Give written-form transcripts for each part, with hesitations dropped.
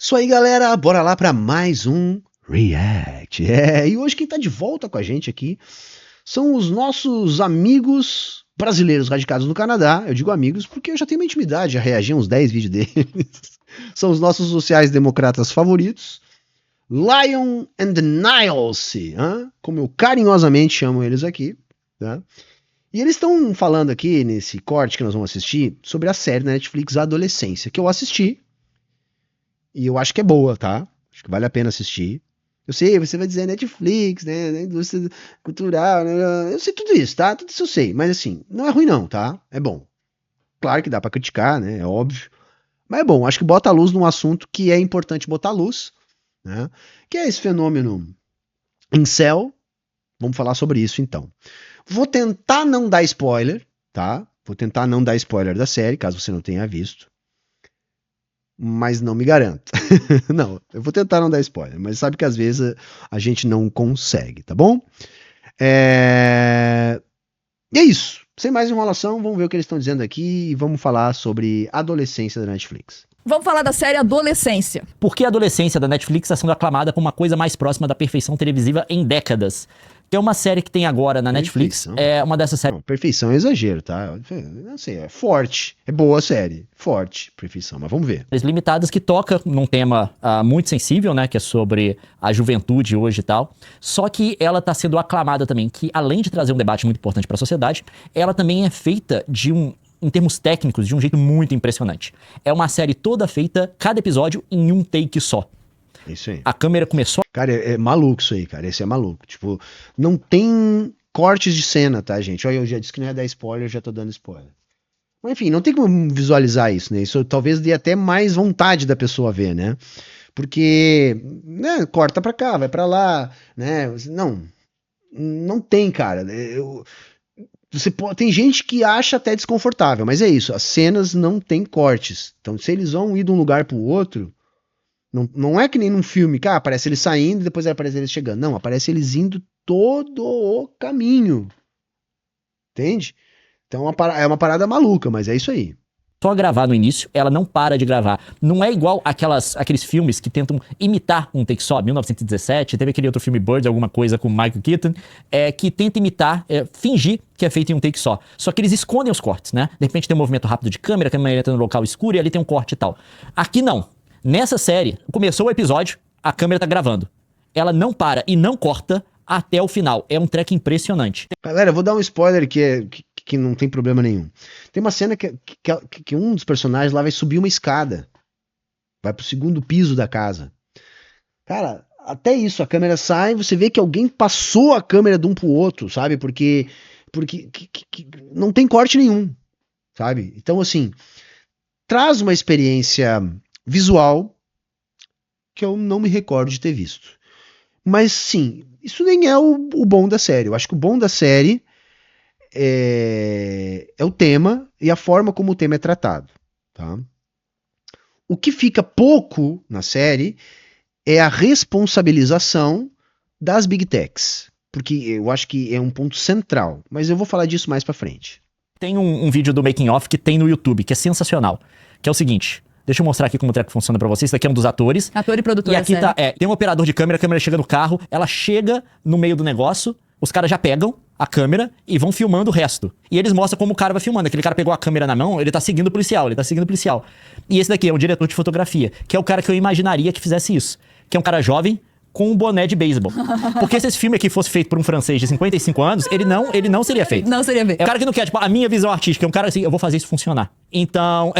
Isso aí, galera, bora lá para mais um React. E hoje quem tá de volta com a gente aqui são os nossos amigos brasileiros radicados no Canadá. Eu digo amigos porque eu já tenho uma intimidade, já reagi a uns 10 vídeos deles. São os nossos sociais-democratas favoritos, Lion and Niles, como eu carinhosamente chamo eles aqui, tá? E eles estão falando aqui nesse corte que nós vamos assistir sobre a série na Netflix Adolescência, que eu assisti. E eu acho que é boa, tá? Acho que vale a pena assistir. Eu sei, você vai dizer Netflix, né? Indústria cultural, né? Eu sei tudo isso, tá? Tudo isso eu sei. Mas assim, não é ruim não, tá? É bom. Claro que dá pra criticar, né? É óbvio. Mas é bom. Acho que bota a luz num assunto que é importante botar luz, né? Que é esse fenômeno incel. Vamos falar sobre isso então. Vou tentar não dar spoiler, tá? Vou tentar não dar spoiler da série, caso você não tenha visto. Mas não me garanto. Não, eu vou tentar não dar spoiler, mas sabe que às vezes a gente não consegue, tá bom? E é isso. Sem mais enrolação, vamos ver o que eles estão dizendo aqui e vamos falar sobre adolescência da Netflix. Vamos falar da série Adolescência. Por que a adolescência da Netflix está sendo aclamada como uma coisa mais próxima da perfeição televisiva em décadas? Que é uma série que tem agora na Netflix. É uma dessas séries. Não, perfeição é exagero, tá? Não sei, é forte. É boa a série. Forte, perfeição, mas vamos ver. Limitadas que toca num tema muito sensível, né? Que é sobre a juventude hoje e tal. Só que ela tá sendo aclamada também, que além de trazer um debate muito importante para a sociedade, ela também é feita em termos técnicos, de um jeito muito impressionante. É uma série toda feita, cada episódio, em um take só. Isso aí. A câmera começou... Cara, é maluco isso aí, cara. Esse é maluco. Tipo, não tem cortes de cena, tá, gente? Olha, eu já disse que não ia dar spoiler, eu já tô dando spoiler. Mas enfim, não tem como visualizar isso, né? Isso talvez dê até mais vontade da pessoa ver, né? Porque, né, corta pra cá, vai pra lá, né? Não tem, cara. Tem gente que acha até desconfortável, mas é isso. As cenas não tem cortes. Então, se eles vão ir de um lugar pro outro... Não é que nem num filme, que aparece eles saindo e depois aparece eles chegando. Não, aparece eles indo todo o caminho. Entende? Então é uma parada maluca, mas é isso aí. Só gravar no início, ela não para de gravar. Não é igual aqueles filmes que tentam imitar um take só. 1917, teve aquele outro filme Bird, alguma coisa com Michael Keaton, que tenta imitar, fingir que é feito em um take só. Só que eles escondem os cortes, né? De repente tem um movimento rápido de câmera, a câmera entra no local escuro e ali tem um corte e tal. Aqui não. Nessa série, começou o episódio, a câmera tá gravando. Ela não para e não corta até o final. É um track impressionante. Galera, eu vou dar um spoiler que não tem problema nenhum. Tem uma cena que um dos personagens lá vai subir uma escada. Vai pro segundo piso da casa. Cara, até isso, a câmera sai, você vê que alguém passou a câmera de um pro outro, sabe? Porque não tem corte nenhum, sabe? Então, assim, traz uma experiência visual que eu não me recordo de ter visto. Mas sim, isso nem é o bom da série. Eu acho que o bom da série é o tema e a forma como o tema é tratado, tá? O que fica pouco na série é a responsabilização das Big Techs, porque eu acho que é um ponto central, mas eu vou falar disso mais pra frente. Tem um vídeo do Making Off que tem no YouTube, que é sensacional, que é o seguinte... Deixa eu mostrar aqui como o treco funciona pra vocês. Esse daqui é um dos atores. Ator e produtor. E aqui tá, tem um operador de câmera, a câmera chega no carro, ela chega no meio do negócio, os caras já pegam a câmera e vão filmando o resto. E eles mostram como o cara vai filmando. Aquele cara pegou a câmera na mão, ele tá seguindo o policial, E esse daqui é o diretor de fotografia, que é o cara que eu imaginaria que fizesse isso. Que é um cara jovem, com um boné de beisebol. Porque se esse filme aqui fosse feito por um francês de 55 anos, ele não seria feito. Não seria feito. É o cara que não quer, tipo, a minha visão artística, é um cara assim, eu vou fazer isso funcionar. Então,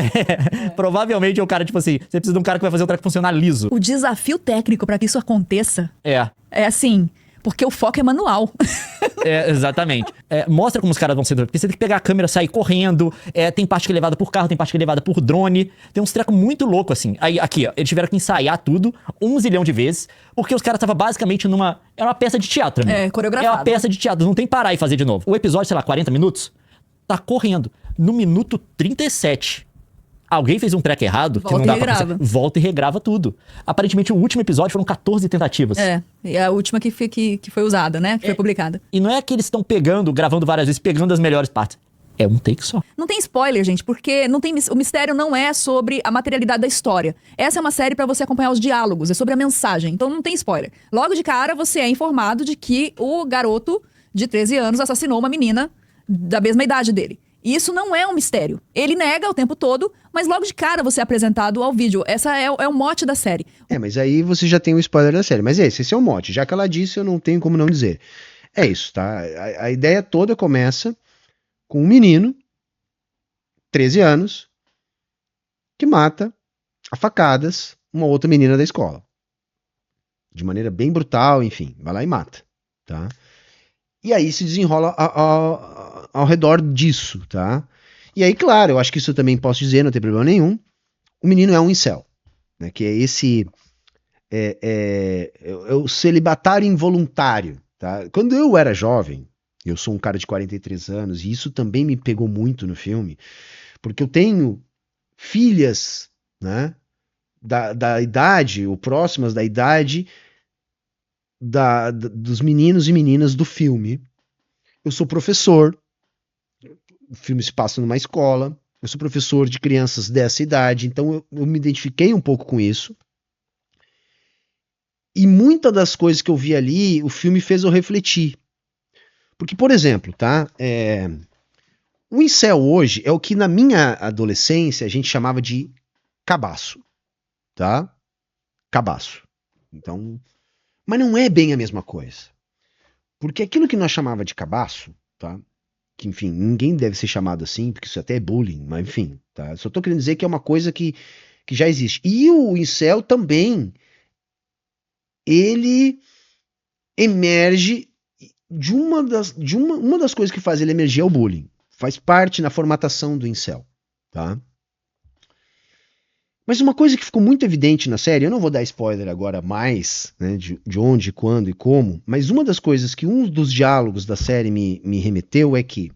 provavelmente é um cara, tipo assim, você precisa de um cara que vai fazer o treco funcionar liso. O desafio técnico pra que isso aconteça é assim, porque o foco é manual. Exatamente. Mostra como os caras vão sendo... Porque você tem que pegar a câmera, sair correndo, tem parte que é levada por carro, tem parte que é levada por drone, tem uns trecos muito loucos, assim. Aí, aqui, ó, eles tiveram que ensaiar tudo 1 zilhão de vezes, porque os caras estavam basicamente numa... É uma peça de teatro, amigo. Coreografado. É uma peça de teatro, não tem que parar e fazer de novo. O episódio, sei lá, 40 minutos, tá correndo. No minuto 37... Alguém fez um track errado, que não dá pra pensar, volta e regrava tudo. Aparentemente, o último episódio foram 14 tentativas. E a última que foi, que foi usada, né? Que foi publicada. E não é que eles estão pegando, gravando várias vezes, pegando as melhores partes. Eles estão É um take só. Não tem spoiler, gente, porque o mistério não é sobre a materialidade da história. Essa é uma série pra você acompanhar os diálogos, é sobre a mensagem, então não tem spoiler. Logo de cara, você é informado de que o garoto de 13 anos assassinou uma menina da mesma idade dele. E isso não é um mistério. Ele nega o tempo todo, mas logo de cara você é apresentado ao vídeo. Essa é o mote da série. Mas aí você já tem o spoiler da série. Mas esse é o mote. Já que ela disse, eu não tenho como não dizer. É isso, tá? A ideia toda começa com um menino, 13 anos, que mata a facadas uma outra menina da escola. De maneira bem brutal, enfim. Vai lá e mata, tá? E aí se desenrola ao redor disso, tá? E aí, claro, eu acho que isso eu também posso dizer, não tem problema nenhum. O menino é um incel, né? Que é esse... É o celibatário involuntário, tá? Quando eu era jovem, eu sou um cara de 43 anos, e isso também me pegou muito no filme, porque eu tenho filhas, né? Da idade, ou próximas da idade dos meninos e meninas do filme. Eu sou professor, o filme se passa numa escola, eu sou professor de crianças dessa idade, então eu me identifiquei um pouco com isso. E muitas das coisas que eu vi ali, o filme fez eu refletir. Porque, por exemplo, tá? O incel hoje é o que na minha adolescência a gente chamava de cabaço, tá? Cabaço. Então... Mas não é bem a mesma coisa. Porque aquilo que nós chamava de cabaço, tá? Que, enfim, ninguém deve ser chamado assim, porque isso até é bullying, mas enfim, tá? Só tô querendo dizer que é uma coisa que já existe. E o incel também, ele emerge de uma das coisas que faz ele emergir é o bullying. Faz parte na formatação do incel, tá? Mas uma coisa que ficou muito evidente na série, eu não vou dar spoiler agora mais, né, de onde, quando e como, mas uma das coisas que um dos diálogos da série me remeteu é que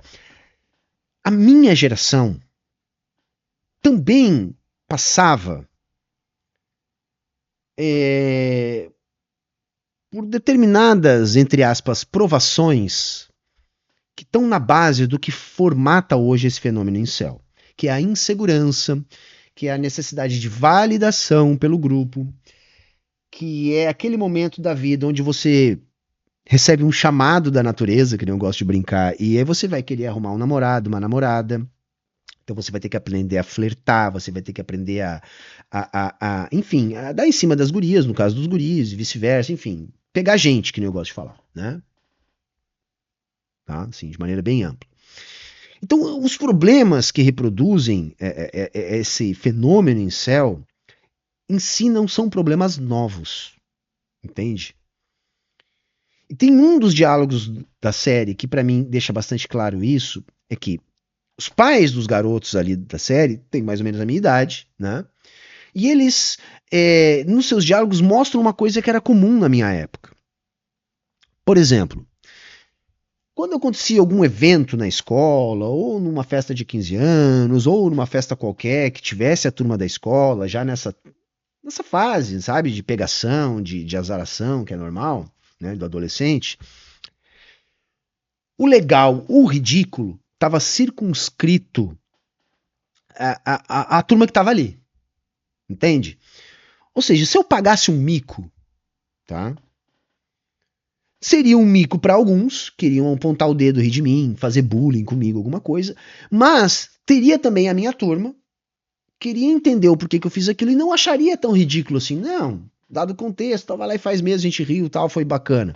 a minha geração também passava por determinadas, entre aspas, provações que estão na base do que formata hoje esse fenômeno incel, que é a insegurança, que é a necessidade de validação pelo grupo, que é aquele momento da vida onde você recebe um chamado da natureza, que nem eu gosto de brincar, e aí você vai querer arrumar um namorado, uma namorada, então você vai ter que aprender a flertar, você vai ter que aprender enfim, a dar em cima das gurias, no caso dos guris, e vice-versa, enfim, pegar gente, que nem eu gosto de falar, né? Tá? Assim, de maneira bem ampla. Então, os problemas que reproduzem esse fenômeno incel em si não são problemas novos, entende? E tem um dos diálogos da série que para mim deixa bastante claro isso, é que os pais dos garotos ali da série têm mais ou menos a minha idade, né? E eles, nos seus diálogos, mostram uma coisa que era comum na minha época. Por exemplo, quando acontecia algum evento na escola, ou numa festa de 15 anos, ou numa festa qualquer que tivesse a turma da escola, já nessa fase, sabe, de pegação, de azaração, que é normal, né, do adolescente, o legal, o ridículo, estava circunscrito à turma que estava ali, entende? Ou seja, se eu pagasse um mico, tá? Seria um mico para alguns, queriam apontar o dedo, rir de mim, fazer bullying comigo, alguma coisa, mas teria também a minha turma, queria entender o porquê que eu fiz aquilo e não acharia tão ridículo assim, não, dado o contexto, vai lá e faz mesmo, a gente riu, tal, foi bacana.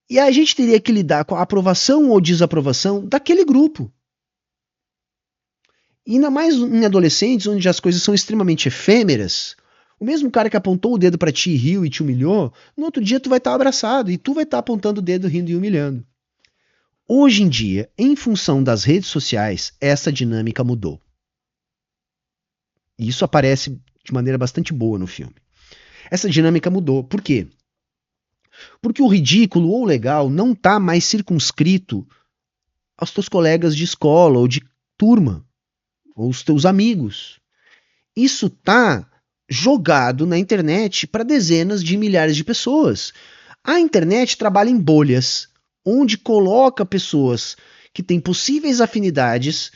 E a gente teria que lidar com a aprovação ou desaprovação daquele grupo. E ainda mais em adolescentes, onde as coisas são extremamente efêmeras, o mesmo cara que apontou o dedo pra ti, riu e te humilhou, no outro dia tu vai estar abraçado e tu vai estar apontando o dedo, rindo e humilhando. Hoje em dia, em função das redes sociais, essa dinâmica mudou. E isso aparece de maneira bastante boa no filme. Essa dinâmica mudou. Por quê? Porque o ridículo ou o legal não está mais circunscrito aos teus colegas de escola ou de turma, ou os teus amigos. Isso está jogado na internet para dezenas de milhares de pessoas. A internet trabalha em bolhas, onde coloca pessoas que têm possíveis afinidades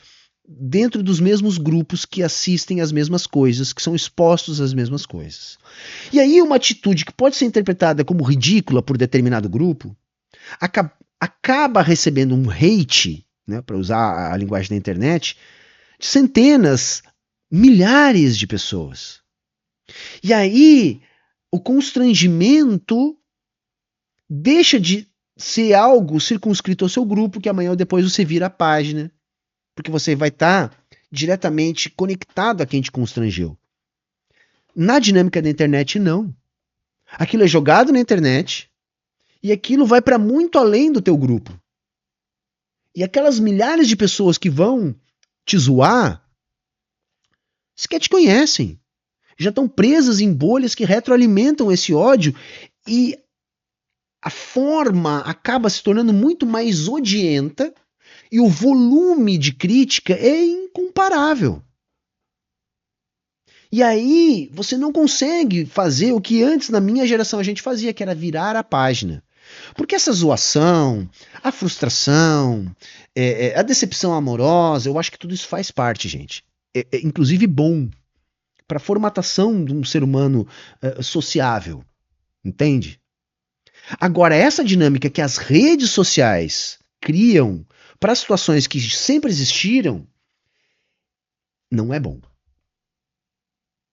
dentro dos mesmos grupos que assistem às mesmas coisas, que são expostos às mesmas coisas. E aí uma atitude que pode ser interpretada como ridícula por determinado grupo, acaba recebendo um hate, né, para usar a linguagem da internet, de centenas, milhares de pessoas. E aí o constrangimento deixa de ser algo circunscrito ao seu grupo, que amanhã ou depois você vira a página, porque você vai estar diretamente conectado a quem te constrangeu. Na dinâmica da internet, não. Aquilo é jogado na internet e aquilo vai para muito além do teu grupo. E aquelas milhares de pessoas que vão te zoar, sequer te conhecem. Já estão presas em bolhas que retroalimentam esse ódio e a forma acaba se tornando muito mais odienta e o volume de crítica é incomparável. E aí você não consegue fazer o que antes na minha geração a gente fazia, que era virar a página. Porque essa zoação, a frustração, a decepção amorosa, eu acho que tudo isso faz parte, gente. É inclusive bom para a formatação de um ser humano sociável. Entende? Agora, essa dinâmica que as redes sociais criam para situações que sempre existiram, não é bom.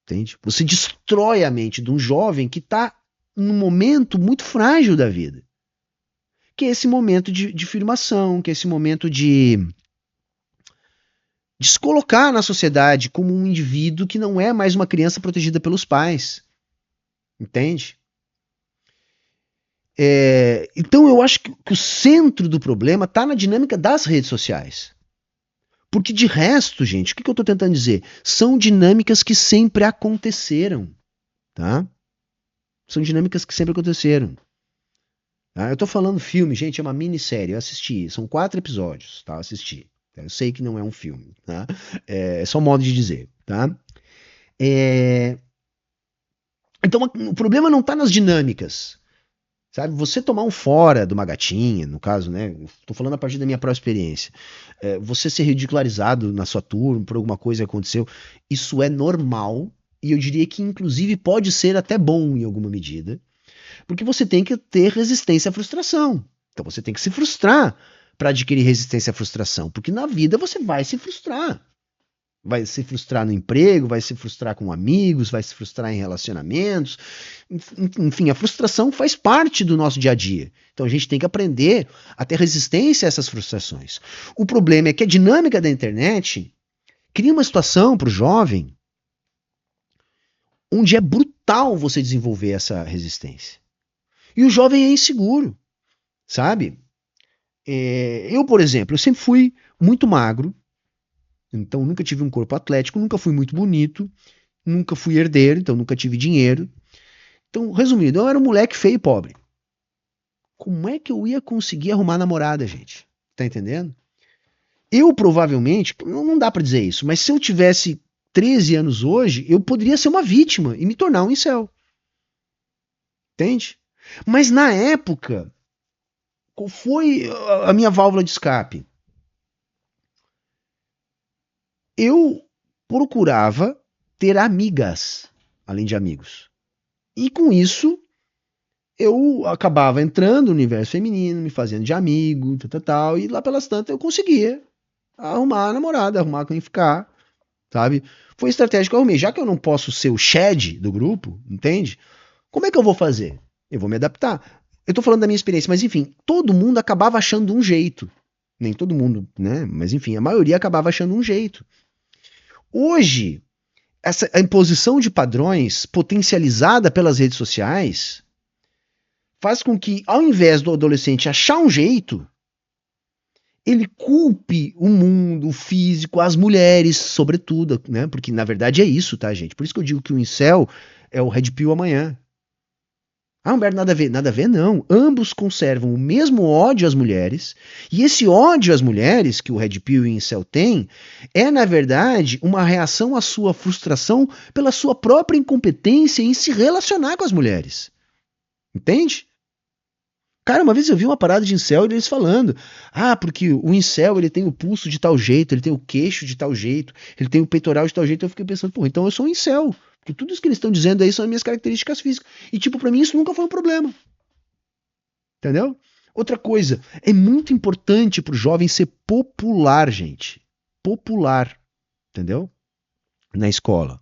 Entende? Você destrói a mente de um jovem que está num momento muito frágil da vida. Que é esse momento de firmação, que é esse momento de se colocar na sociedade como um indivíduo que não é mais uma criança protegida pelos pais. Entende? Então eu acho que o centro do problema está na dinâmica das redes sociais. Porque de resto, gente, o que eu estou tentando dizer? São dinâmicas que sempre aconteceram. Tá? São dinâmicas que sempre aconteceram. Tá? Eu estou falando filme, gente, é uma minissérie, eu assisti, são 4 episódios, tá? Eu assisti. Eu sei que não é um filme, tá? É só um modo de dizer, tá? Então o problema não está nas dinâmicas. Sabe, você tomar um fora de uma gatinha, no caso, né? Tô falando a partir da minha própria experiência. Você ser ridicularizado na sua turma por alguma coisa que aconteceu, isso é normal e eu diria que inclusive pode ser até bom em alguma medida, porque você tem que ter resistência à frustração. Então você tem que se frustrar para adquirir resistência à frustração, porque na vida você vai se frustrar. Vai se frustrar no emprego, vai se frustrar com amigos, vai se frustrar em relacionamentos. Enfim, a frustração faz parte do nosso dia a dia. Então a gente tem que aprender a ter resistência a essas frustrações. O problema é que a dinâmica da internet cria uma situação para o jovem onde é brutal você desenvolver essa resistência. E o jovem é inseguro, sabe? Eu, por exemplo, eu sempre fui muito magro. Então nunca tive um corpo atlético, nunca fui muito bonito, nunca fui herdeiro, então nunca tive dinheiro. Então, resumindo, eu era um moleque feio e pobre. Como é que eu ia conseguir arrumar namorada, gente? Tá entendendo? Eu provavelmente, não dá pra dizer isso, mas se eu tivesse 13 anos hoje, eu poderia ser uma vítima e me tornar um incel. Entende? Mas na época, qual foi a minha válvula de escape? Eu procurava ter amigas, além de amigos. E com isso, eu acabava entrando no universo feminino, me fazendo de amigo, tal, e lá pelas tantas eu conseguia arrumar a namorada, arrumar com quem ficar, sabe? Foi a estratégia que eu arrumei. Já que eu não posso ser o Shed do grupo, entende? Como é que eu vou fazer? Eu vou me adaptar. Eu tô falando da minha experiência, mas enfim, todo mundo acabava achando um jeito. Nem todo mundo, né? Mas enfim, a maioria acabava achando um jeito. Hoje, a imposição de padrões potencializada pelas redes sociais faz com que, ao invés do adolescente achar um jeito, ele culpe o mundo, o físico, as mulheres, sobretudo, né? Porque, na verdade, é isso, tá, gente? Por isso que eu digo que o incel é o Red Pill amanhã. Ah, Humberto, nada a ver. Nada a ver, não. Ambos conservam o mesmo ódio às mulheres, e esse ódio às mulheres que o Red Pill e o Incel têm é, na verdade, uma reação à sua frustração pela sua própria incompetência em se relacionar com as mulheres. Entende? Cara, uma vez eu vi uma parada de incel e eles falando, porque o incel ele tem o pulso de tal jeito, ele tem o queixo de tal jeito, ele tem o peitoral de tal jeito. Eu fiquei pensando, pô, então eu sou um incel, porque tudo isso que eles estão dizendo aí são as minhas características físicas. E tipo, pra mim isso nunca foi um problema. Entendeu? Outra coisa, é muito importante pro jovem ser popular, gente. Popular. Entendeu? Na escola.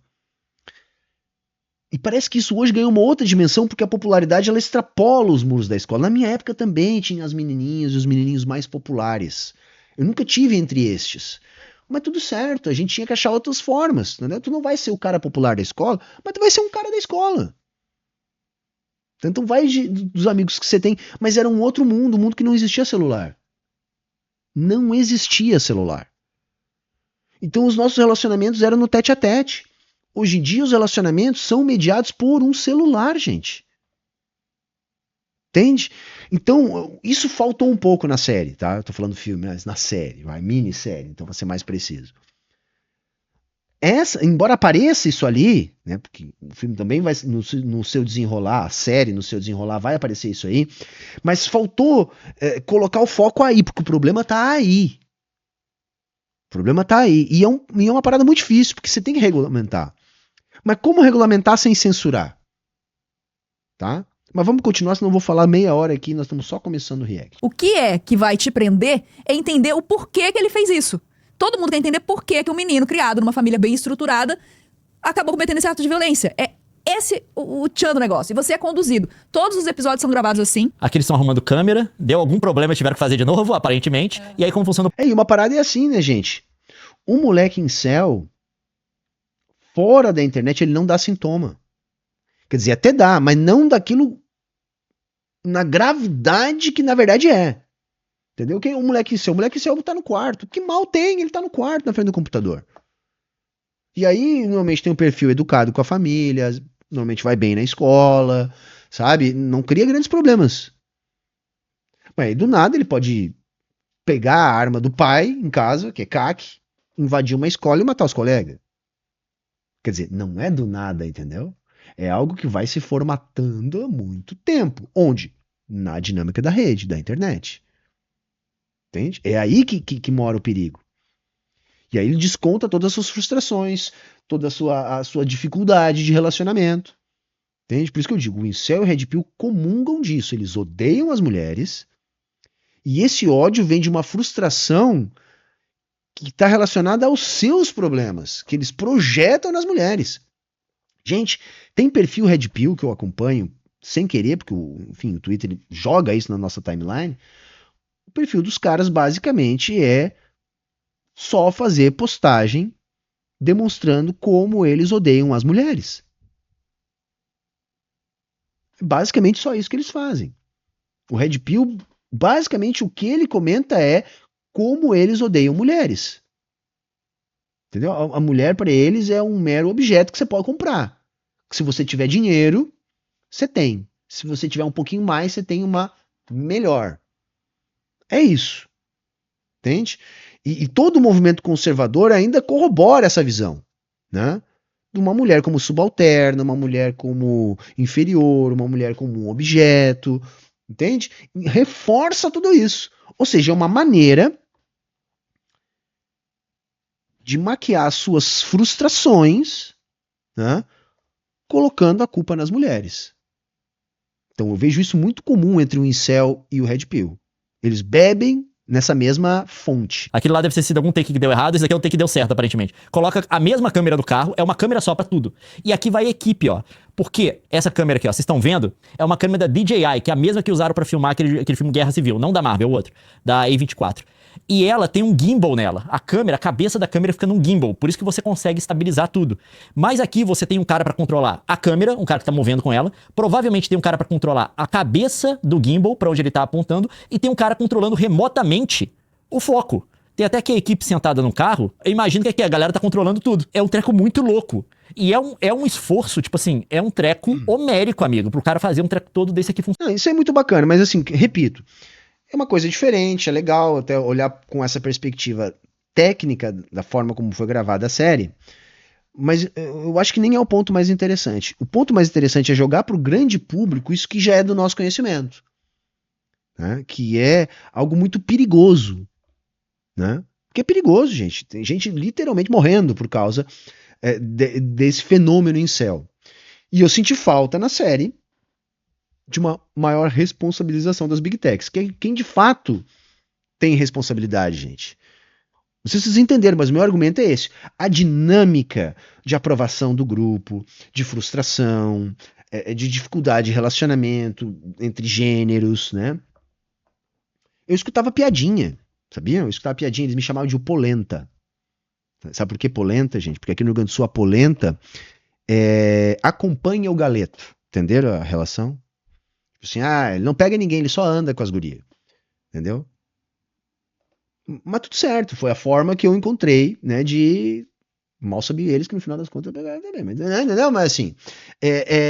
E parece que isso hoje ganhou uma outra dimensão, porque a popularidade ela extrapola os muros da escola. Na minha época também tinha as menininhas e os menininhos mais populares. Eu nunca tive entre estes. Mas tudo certo, a gente tinha que achar outras formas. Entendeu? Tu não vai ser o cara popular da escola, mas tu vai ser um cara da escola. Então vai dos amigos que você tem. Mas era um outro mundo, um mundo que não existia celular. Não existia celular. Então os nossos relacionamentos eram no tete a tete. Hoje em dia os relacionamentos são mediados por um celular, gente. Entende? Então, isso faltou um pouco na série, tá? Eu tô falando filme, mas na série, minissérie, então pra ser mais preciso. Embora apareça isso ali, né? Porque o filme também vai, no seu desenrolar, a série no seu desenrolar vai aparecer isso aí, mas faltou colocar o foco aí, porque o problema tá aí. O problema tá aí. E é uma parada muito difícil, porque você tem que regulamentar. Mas como regulamentar sem censurar? Tá? Mas vamos continuar, senão eu vou falar meia hora aqui, nós estamos só começando o react. O que é que vai te prender é entender o porquê que ele fez isso. Todo mundo quer entender por que um menino criado numa família bem estruturada acabou cometendo esse ato de violência. É esse o tchan do negócio. E você é conduzido. Todos os episódios são gravados assim. Aqui eles estão arrumando câmera, deu algum problema, tiveram que fazer de novo, aparentemente. E aí como funciona... E uma parada é assim, né, gente? Um moleque incel, fora da internet, ele não dá sintoma. Quer dizer, até dá, mas não daquilo na gravidade que na verdade é. Entendeu? O moleque incel tá no quarto. Que mal tem? Ele tá no quarto, na frente do computador. E aí, normalmente tem um perfil educado com a família, normalmente vai bem na escola, sabe? Não cria grandes problemas. Mas aí, do nada, ele pode pegar a arma do pai em casa, que é CAC, invadir uma escola e matar os colegas. Quer dizer, não é do nada, entendeu? É algo que vai se formatando há muito tempo. Onde? Na dinâmica da rede, da internet. Entende? É aí que mora o perigo. E aí ele desconta todas as suas frustrações, toda a sua dificuldade de relacionamento. Entende? Por isso que eu digo, o incel e o Red Pill comungam disso. Eles odeiam as mulheres e esse ódio vem de uma frustração que está relacionada aos seus problemas, que eles projetam nas mulheres. Gente, tem perfil Red Pill que eu acompanho sem querer, porque enfim, o Twitter ele joga isso na nossa timeline. O perfil dos caras basicamente é só fazer postagem demonstrando como eles odeiam as mulheres. É basicamente só isso que eles fazem. O Red Pill, basicamente o que ele comenta é como eles odeiam mulheres. Entendeu? A mulher para eles é um mero objeto que você pode comprar. Se você tiver dinheiro, você tem. Se você tiver um pouquinho mais, você tem uma melhor. É isso. Entende? E todo o movimento conservador ainda corrobora essa visão, né? De uma mulher como subalterna, uma mulher como inferior, uma mulher como um objeto, entende? E reforça tudo isso. Ou seja, é uma maneira de maquiar suas frustrações, né? Colocando a culpa nas mulheres. Então eu vejo isso muito comum entre o incel e o Red Pill. Eles bebem nessa mesma fonte. Aquilo lá deve ter sido algum take que deu errado, esse aqui é o take que deu certo, aparentemente. Coloca a mesma câmera do carro, é uma câmera só pra tudo. E aqui vai a equipe, ó. Porque essa câmera aqui, ó, vocês estão vendo? É uma câmera da DJI, que é a mesma que usaram pra filmar aquele filme Guerra Civil. Não da Marvel, é o outro. Da A24. E ela tem um gimbal nela. A cabeça da câmera fica num gimbal. Por isso que você consegue estabilizar tudo. Mas aqui você tem um cara pra controlar a câmera, um cara que tá movendo com ela. Provavelmente tem um cara pra controlar a cabeça do gimbal, pra onde ele tá apontando. E tem um cara controlando remotamente o foco. Tem até que a equipe sentada no carro. Eu imagino que aqui a galera tá controlando tudo. É um treco muito louco. E é um esforço, tipo assim, é um treco homérico, amigo, pro cara fazer um treco todo desse aqui funcionar. Isso é muito bacana, mas assim, repito, é uma coisa diferente, é legal até olhar com essa perspectiva técnica da forma como foi gravada a série, mas eu acho que nem é o ponto mais interessante. O ponto mais interessante é jogar pro grande público isso que já é do nosso conhecimento. né? Que é algo muito perigoso, né? Porque é perigoso, gente. Tem gente literalmente morrendo por causa desse fenômeno incel. E eu senti falta na série de uma maior responsabilização das Big Techs. Quem de fato tem responsabilidade, gente? Não sei se vocês entenderam, mas o meu argumento é esse. A dinâmica de aprovação do grupo, de frustração, de dificuldade de relacionamento entre gêneros, né? Eu escutava piadinha, sabia? Eu escutava piadinha, eles me chamavam de o polenta. Sabe por que polenta, gente? Porque aqui no Rio Grande do Sul a polenta acompanha o galeto. Entenderam a relação? Tipo assim, ele não pega ninguém, ele só anda com as gurias. Entendeu? Mas tudo certo, foi a forma que eu encontrei, né, de... Mal sabia eles que no final das contas eu pegava também, mas, não, mas assim,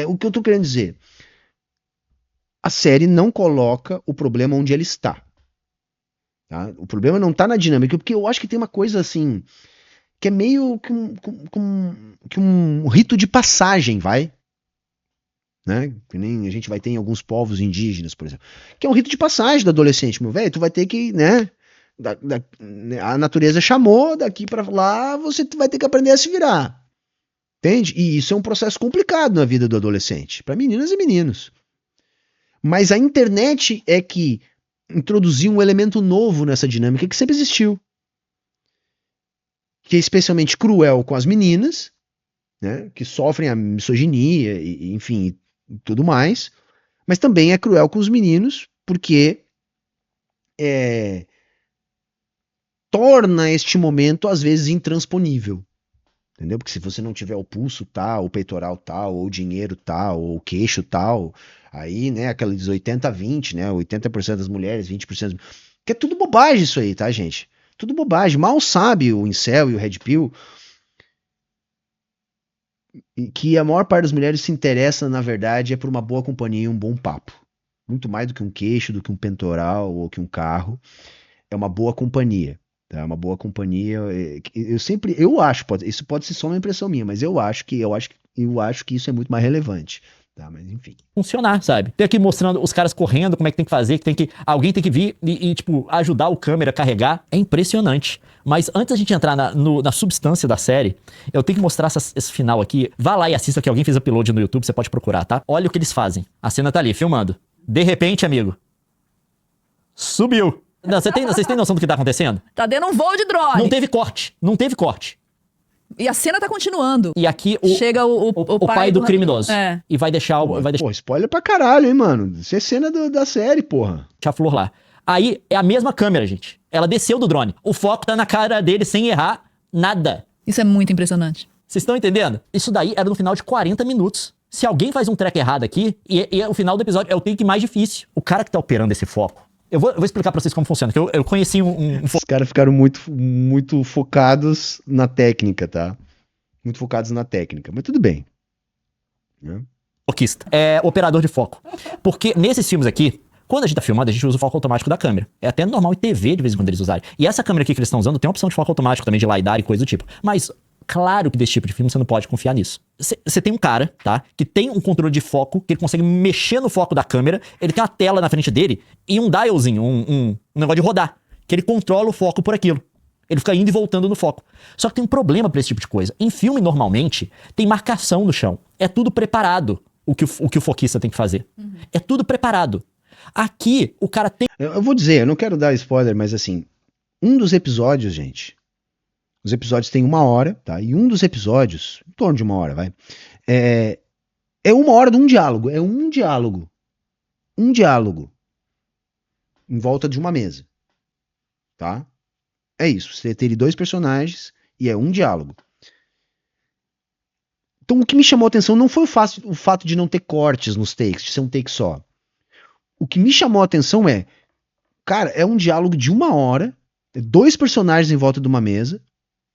o que eu tô querendo dizer, a série não coloca o problema onde ele está, tá? O problema não tá na dinâmica, porque eu acho que tem uma coisa assim, que é meio que um rito de passagem, vai? Né? Que nem a gente vai ter em alguns povos indígenas, por exemplo, que é um rito de passagem do adolescente, meu velho, tu vai ter que, né... a natureza chamou, daqui pra lá você vai ter que aprender a se virar, entende? E isso é um processo complicado na vida do adolescente, para meninas e meninos, mas a internet é que introduziu um elemento novo nessa dinâmica que sempre existiu, que é especialmente cruel com as meninas, né, que sofrem a misoginia e enfim, e tudo mais, mas também é cruel com os meninos, porque torna este momento, às vezes, intransponível. Entendeu? Porque se você não tiver o pulso tal, o peitoral tal, ou o dinheiro tal, ou o queixo tal, aí, né, aqueles 80-20, né, 80% das mulheres, 20%... Que é tudo bobagem isso aí, tá, gente? Tudo bobagem. Mal sabe o incel e o red pill que a maior parte das mulheres se interessa, na verdade, é por uma boa companhia e um bom papo. Muito mais do que um queixo, do que um peitoral ou que um carro. É uma boa companhia. É uma boa companhia. Eu acho, isso pode ser só uma impressão minha, mas eu acho que isso é muito mais relevante. Tá, mas enfim. Funcionar, sabe? Tem aqui mostrando os caras correndo, como é que tem que fazer, alguém tem que vir e tipo, ajudar o câmera a carregar. É impressionante. Mas antes da gente entrar na substância da série, eu tenho que mostrar esse final aqui. Vá lá e assista, que alguém fez upload no YouTube, você pode procurar, tá? Olha o que eles fazem. A cena tá ali, filmando. De repente, amigo, subiu. Não, vocês têm noção do que tá acontecendo? Tá dando um voo de drone. Não teve corte. E a cena tá continuando. E aqui chega o pai do criminoso. É. E vai deixar Pô, spoiler pra caralho, hein, mano? Isso é cena da série, porra. Deixa a flor lá. Aí é a mesma câmera, gente. Ela desceu do drone. O foco tá na cara dele sem errar nada. Isso é muito impressionante. Vocês estão entendendo? Isso daí era no final de 40 minutos. Se alguém faz um track errado aqui, e o final do episódio é o take mais difícil. O cara que tá operando esse foco, eu vou explicar pra vocês como funciona, que eu conheci um Os caras ficaram muito focados na técnica, tá? Muito focados na técnica, mas tudo bem. Né? foquista. É operador de foco. Porque nesses filmes aqui, quando a gente tá filmando, a gente usa o foco automático da câmera. É até normal em TV de vez em quando eles usarem. E essa câmera aqui que eles estão usando tem uma opção de foco automático também, de LiDAR e coisa do tipo. Mas claro que desse tipo de filme você não pode confiar nisso. Você tem um cara, tá? Que tem um controle de foco, que ele consegue mexer no foco da câmera, ele tem uma tela na frente dele e um dialzinho, um negócio de rodar, que ele controla o foco por aquilo. Ele fica indo e voltando no foco. Só que tem um problema pra esse tipo de coisa. Em filme, normalmente, tem marcação no chão. É tudo preparado, o que o foquista tem que fazer. Uhum. É tudo preparado. Aqui, o cara tem... Eu vou dizer, eu não quero dar spoiler, mas assim, um dos episódios, gente, os episódios têm 1 hora, tá? E um dos episódios, em torno de 1 hora, vai, é 1 hora de um diálogo. É um diálogo. Um diálogo. Em volta de uma mesa. Tá? É isso. Você teria 2 personagens e é um diálogo. Então o que me chamou a atenção não foi o fato de não ter cortes nos takes, de ser um take só. O que me chamou a atenção é, cara, é um diálogo de 1 hora, 2 personagens em volta de uma mesa,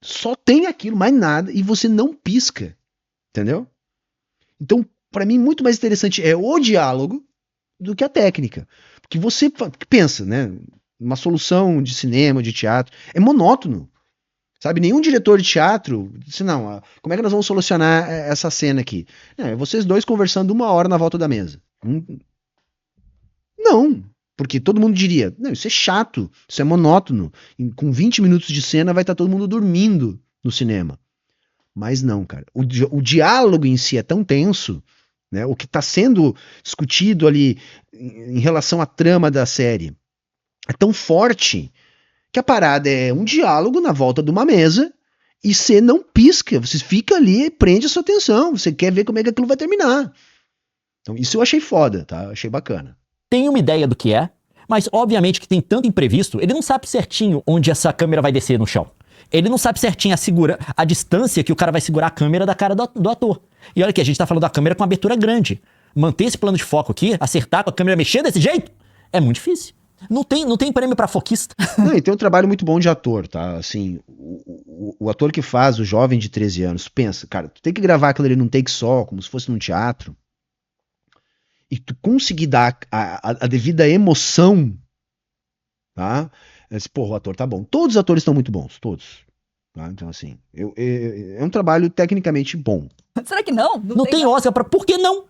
só tem aquilo, mais nada, e você não pisca. Entendeu? Então, pra mim, muito mais interessante é o diálogo do que a técnica. Porque você pensa, né? Uma solução de cinema, de teatro, é monótono. Sabe, nenhum diretor de teatro disse, não, como é que nós vamos solucionar essa cena aqui? Não, é vocês dois conversando 1 hora na volta da mesa. Não, Porque todo mundo diria, não, isso é chato, isso é monótono. Com 20 minutos de cena vai estar todo mundo dormindo no cinema. Mas não, cara. O diálogo em si é tão tenso, né? O que está sendo discutido ali em relação à trama da série é tão forte que a parada é um diálogo na volta de uma mesa e você não pisca, você fica ali e prende a sua atenção, você quer ver como é que aquilo vai terminar. Então isso eu achei foda, tá? Eu achei bacana. Tem uma ideia do que é, mas obviamente que tem tanto imprevisto, ele não sabe certinho onde essa câmera vai descer no chão. Ele não sabe certinho a distância que o cara vai segurar a câmera da cara do ator. E olha que a gente tá falando da câmera com abertura grande. Manter esse plano de foco aqui, acertar com a câmera mexer desse jeito, é muito difícil. Não tem prêmio pra foquista. Não, e tem um trabalho muito bom de ator, tá? Assim, o ator que faz o jovem de 13 anos, pensa, cara, tu tem que gravar aquilo ali num take só, como se fosse num teatro, e tu conseguir dar a devida emoção, tá? Porra, o ator tá bom. Todos os atores estão muito bons, todos. Tá? Então, assim, é um trabalho tecnicamente bom. Será que não? Não tem Oscar pra... Por que não?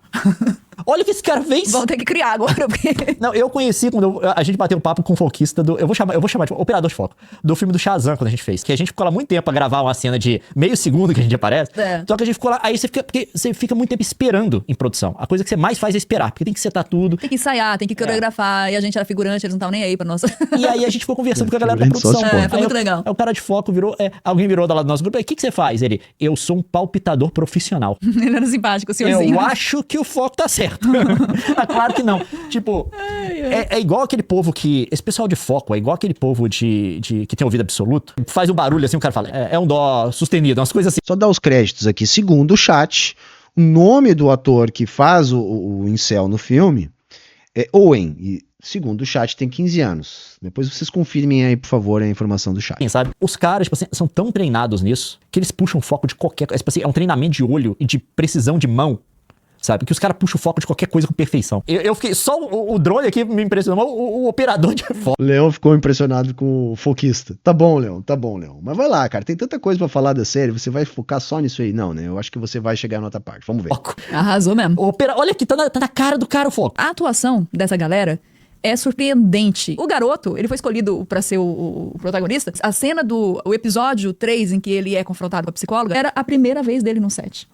Olha o que esse cara fez. Vão ter que criar agora. Porque... Não, eu conheci quando a gente bateu um papo com o foquista do... Eu vou chamar de operador de foco. Do filme do Shazam, quando a gente fez. Que a gente ficou lá muito tempo pra gravar uma cena de meio segundo que a gente aparece. É. Só que a gente ficou lá... Aí você fica muito tempo esperando em produção. A coisa que você mais faz é esperar. Porque tem que setar tudo. Tem que ensaiar, tem que coreografar. E a gente era figurante, eles não estavam nem aí pra nossa... E aí a gente ficou conversando com a galera da Figurante só produção. se for. Foi muito legal. Aí o cara de foco virou... alguém virou do lado do nosso grupo. O que você faz? Ele... Eu sou um palpitador profissional. Ele era simpático, o senhorzinho. Eu acho que o foco tá certo. Ah, claro que não. Tipo, é igual aquele povo que... Esse pessoal de foco é igual aquele povo que tem ouvido absoluto. Faz um barulho assim, o cara fala, é um dó sustenido, umas coisas assim. Só dar os créditos aqui. Segundo o chat, o nome do ator que faz o incel no filme é Owen. E segundo o chat, tem 15 anos. Depois vocês confirmem aí, por favor, a informação do chat. Sabe? Os caras, tipo assim, são tão treinados nisso que eles puxam foco de qualquer coisa. Tipo assim, é um treinamento de olho e de precisão de mão. Sabe? Que os caras puxam o foco de qualquer coisa com perfeição. Eu fiquei... Só o drone aqui me impressionou, o operador de foco. O Leão ficou impressionado com o foquista. Tá bom, Leão. Mas vai lá, cara. Tem tanta coisa pra falar da série. Você vai focar só nisso aí? Não, né? Eu acho que você vai chegar na outra parte. Vamos ver. Foco. Arrasou mesmo. Olha aqui, tá na cara do cara o foco. A atuação dessa galera é surpreendente. O garoto, ele foi escolhido pra ser o protagonista. A cena o episódio 3, em que ele é confrontado com a psicóloga, era a primeira vez dele no set.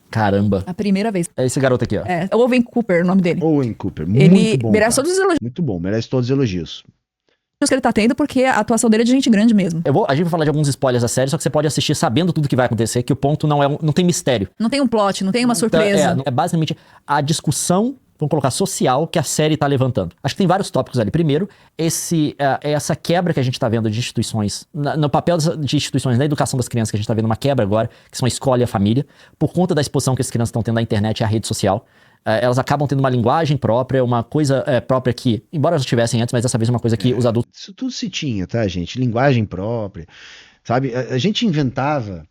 Caramba. A primeira vez. É esse garoto aqui, ó. É o Owen Cooper, o nome dele. Owen Cooper. Ele Muito bom. merece Cara. todos os elogios Muito bom. Merece todos os elogios. que ele tá tendo, porque a atuação dele é de gente grande mesmo. A gente vai falar de alguns spoilers da série, só que você pode assistir sabendo tudo que vai acontecer, que o ponto não tem mistério. Não tem um plot, não tem uma surpresa. É basicamente a discussão, vamos colocar, social que a série tá levantando. Acho que tem vários tópicos ali. Primeiro, essa quebra que a gente tá vendo de instituições, no papel de instituições na educação das crianças, que a gente tá vendo uma quebra agora, que são a escola e a família, por conta da exposição que as crianças estão tendo na internet e a rede social. Elas acabam tendo uma linguagem própria, uma coisa própria que, embora elas tivessem antes, mas dessa vez é uma coisa que os adultos... Isso tudo se tinha, tá, gente? Linguagem própria, sabe? A gente inventava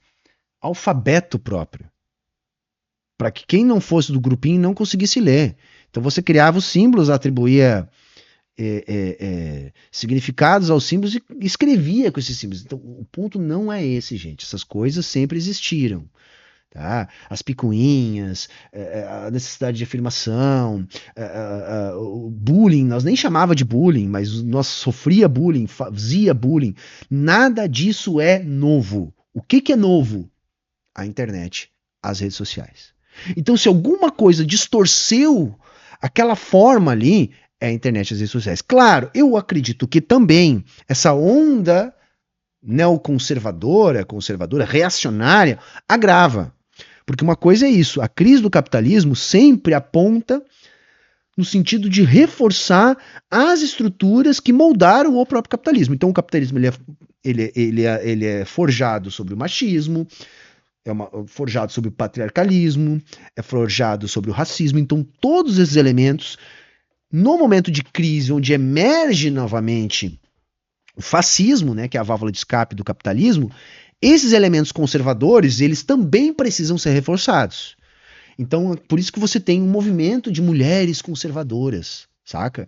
alfabeto próprio, para que quem não fosse do grupinho não conseguisse ler. Então você criava os símbolos, atribuía significados aos símbolos e escrevia com esses símbolos. Então o ponto não é esse, gente. Essas coisas sempre existiram. Tá? As picuinhas, a necessidade de afirmação, o bullying, nós nem chamava de bullying, mas nós sofria bullying, fazia bullying. Nada disso é novo. O que é novo? A internet, as redes sociais. Então, se alguma coisa distorceu aquela forma ali, é a internet e as redes sociais. Claro, eu acredito que também essa onda neoconservadora, reacionária, agrava. Porque uma coisa é isso, a crise do capitalismo sempre aponta no sentido de reforçar as estruturas que moldaram o próprio capitalismo. Então o capitalismo ele é forjado sobre o machismo, forjado sobre o patriarcalismo, é forjado sobre o racismo. Então todos esses elementos, no momento de crise, onde emerge novamente o fascismo, né, que é a válvula de escape do capitalismo, esses elementos conservadores, eles também precisam ser reforçados. Então, é por isso que você tem um movimento de mulheres conservadoras, saca?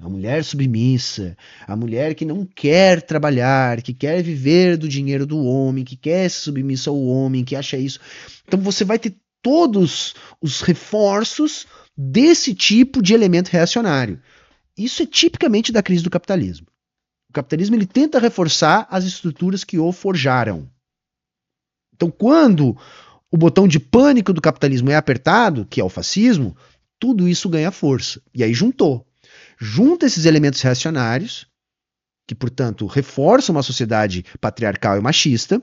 A mulher submissa, a mulher que não quer trabalhar, que quer viver do dinheiro do homem, que quer ser submissa ao homem, que acha isso. Então você vai ter todos os reforços desse tipo de elemento reacionário. Isso é tipicamente da crise do capitalismo. O capitalismo ele tenta reforçar as estruturas que o forjaram. Então, quando o botão de pânico do capitalismo é apertado, que é o fascismo, tudo isso ganha força. E aí junta esses elementos reacionários, que, portanto, reforçam uma sociedade patriarcal e machista,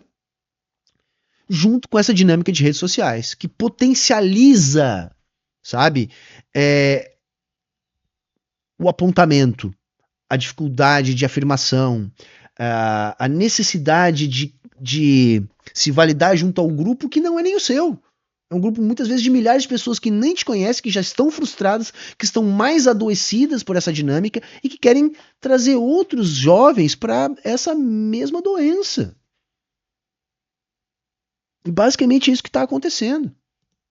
junto com essa dinâmica de redes sociais, que potencializa, sabe, o apontamento, a dificuldade de afirmação, a necessidade de se validar junto ao grupo que não é nem o seu. É um grupo, muitas vezes, de milhares de pessoas que nem te conhecem, que já estão frustradas, que estão mais adoecidas por essa dinâmica e que querem trazer outros jovens para essa mesma doença. E basicamente é isso que está acontecendo.